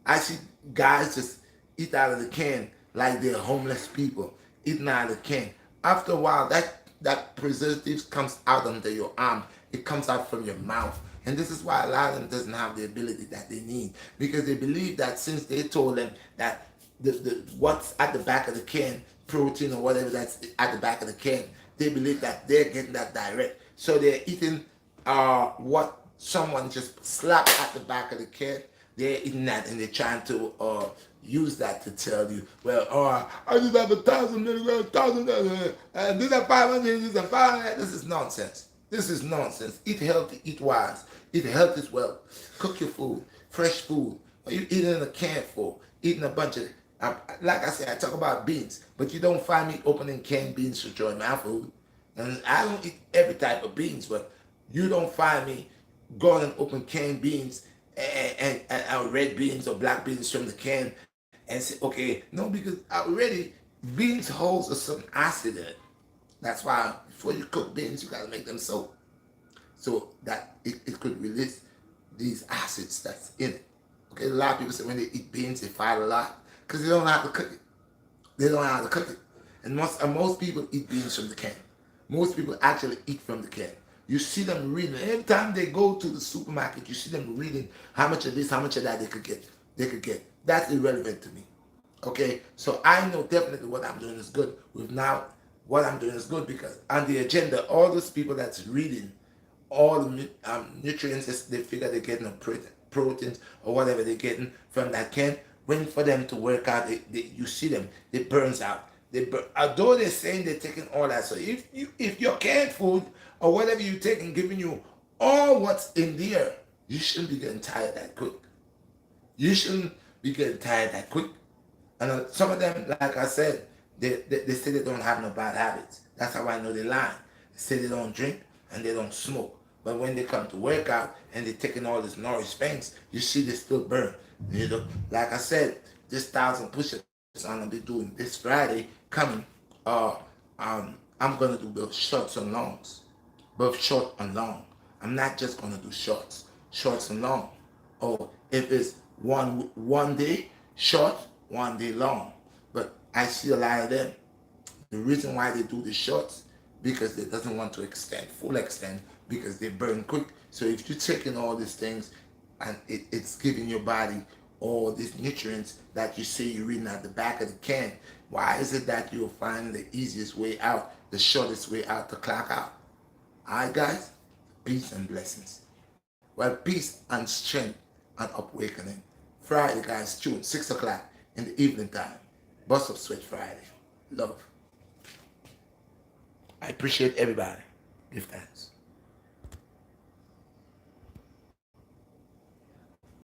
I see guys just eat out of the can like they're homeless people, eating out of the can. After a while, that preservatives comes out under your arm. It comes out from your mouth. And this is why a lot of them doesn't have the ability that they need. Because they believe that since they told them that the what's at the back of the can, protein or whatever that's at the back of the can, they believe that they're getting that direct. So they're eating what someone just slapped at the back of the can. They're eating that and they're trying to use that to tell you, well, I just have 1,000 milligrams, 1,000, and these are 500, these are 500. This is nonsense. This is nonsense. Eat healthy, eat wise. Eat health as well. Cook your food, fresh food. You eating in a can full, eating a bunch of, like I said, I talk about beans, but you don't find me opening canned beans to join my food. And I don't eat every type of beans, but you don't find me going and open canned beans and red beans or black beans from the can and say, okay, no, because already beans holds a certain acid in it. That's why before you cook beans, you gotta make them soak so that it could release these acids that's in it. Okay, a lot of people say when they eat beans, they fight a lot because they don't know how to cook it. They don't know how to cook it. And most people eat beans from the can. Most people actually eat from the can. You see them reading. Every time they go to the supermarket, you see them reading how much of this, how much of that they could get. They could get. That's irrelevant to me. Okay? So I know definitely what I'm doing is good. With now, what I'm doing is good because on the agenda, all those people that's reading all the nutrients they figure they're getting, or proteins or whatever they're getting from that can, when for them to work out, you see them, they burns out. Although they're saying they're taking all that. So if your canned food or whatever you take and giving you all what's in there, you shouldn't be getting tired that quick. You shouldn't be getting tired that quick. And some of them, like I said, they say they don't have no bad habits. That's how I know they're lying. They say they don't drink and they don't smoke. But when they come to work out and they're taking all this nourished things, you see they still burn. You know, like I said, this 1,000 push-ups I'm gonna be doing this Friday coming. I'm gonna do both shorts and longs, both short and long. I'm not just gonna do shorts and long. Or if it's one day short, one day long. But I see a lot of them. The reason why they do the shorts because they doesn't want to full extend, because they burn quick. So if you're taking all these things and it's giving your body all these nutrients that you see you're reading at the back of the can, why is it that you'll find the easiest way out, the shortest way out to clock out? Alright guys, peace and blessings. Well, peace and strength and awakening. Friday guys, tune 6 o'clock in the evening time. Bust up Sweat Friday. Love. I appreciate everybody. Give thanks.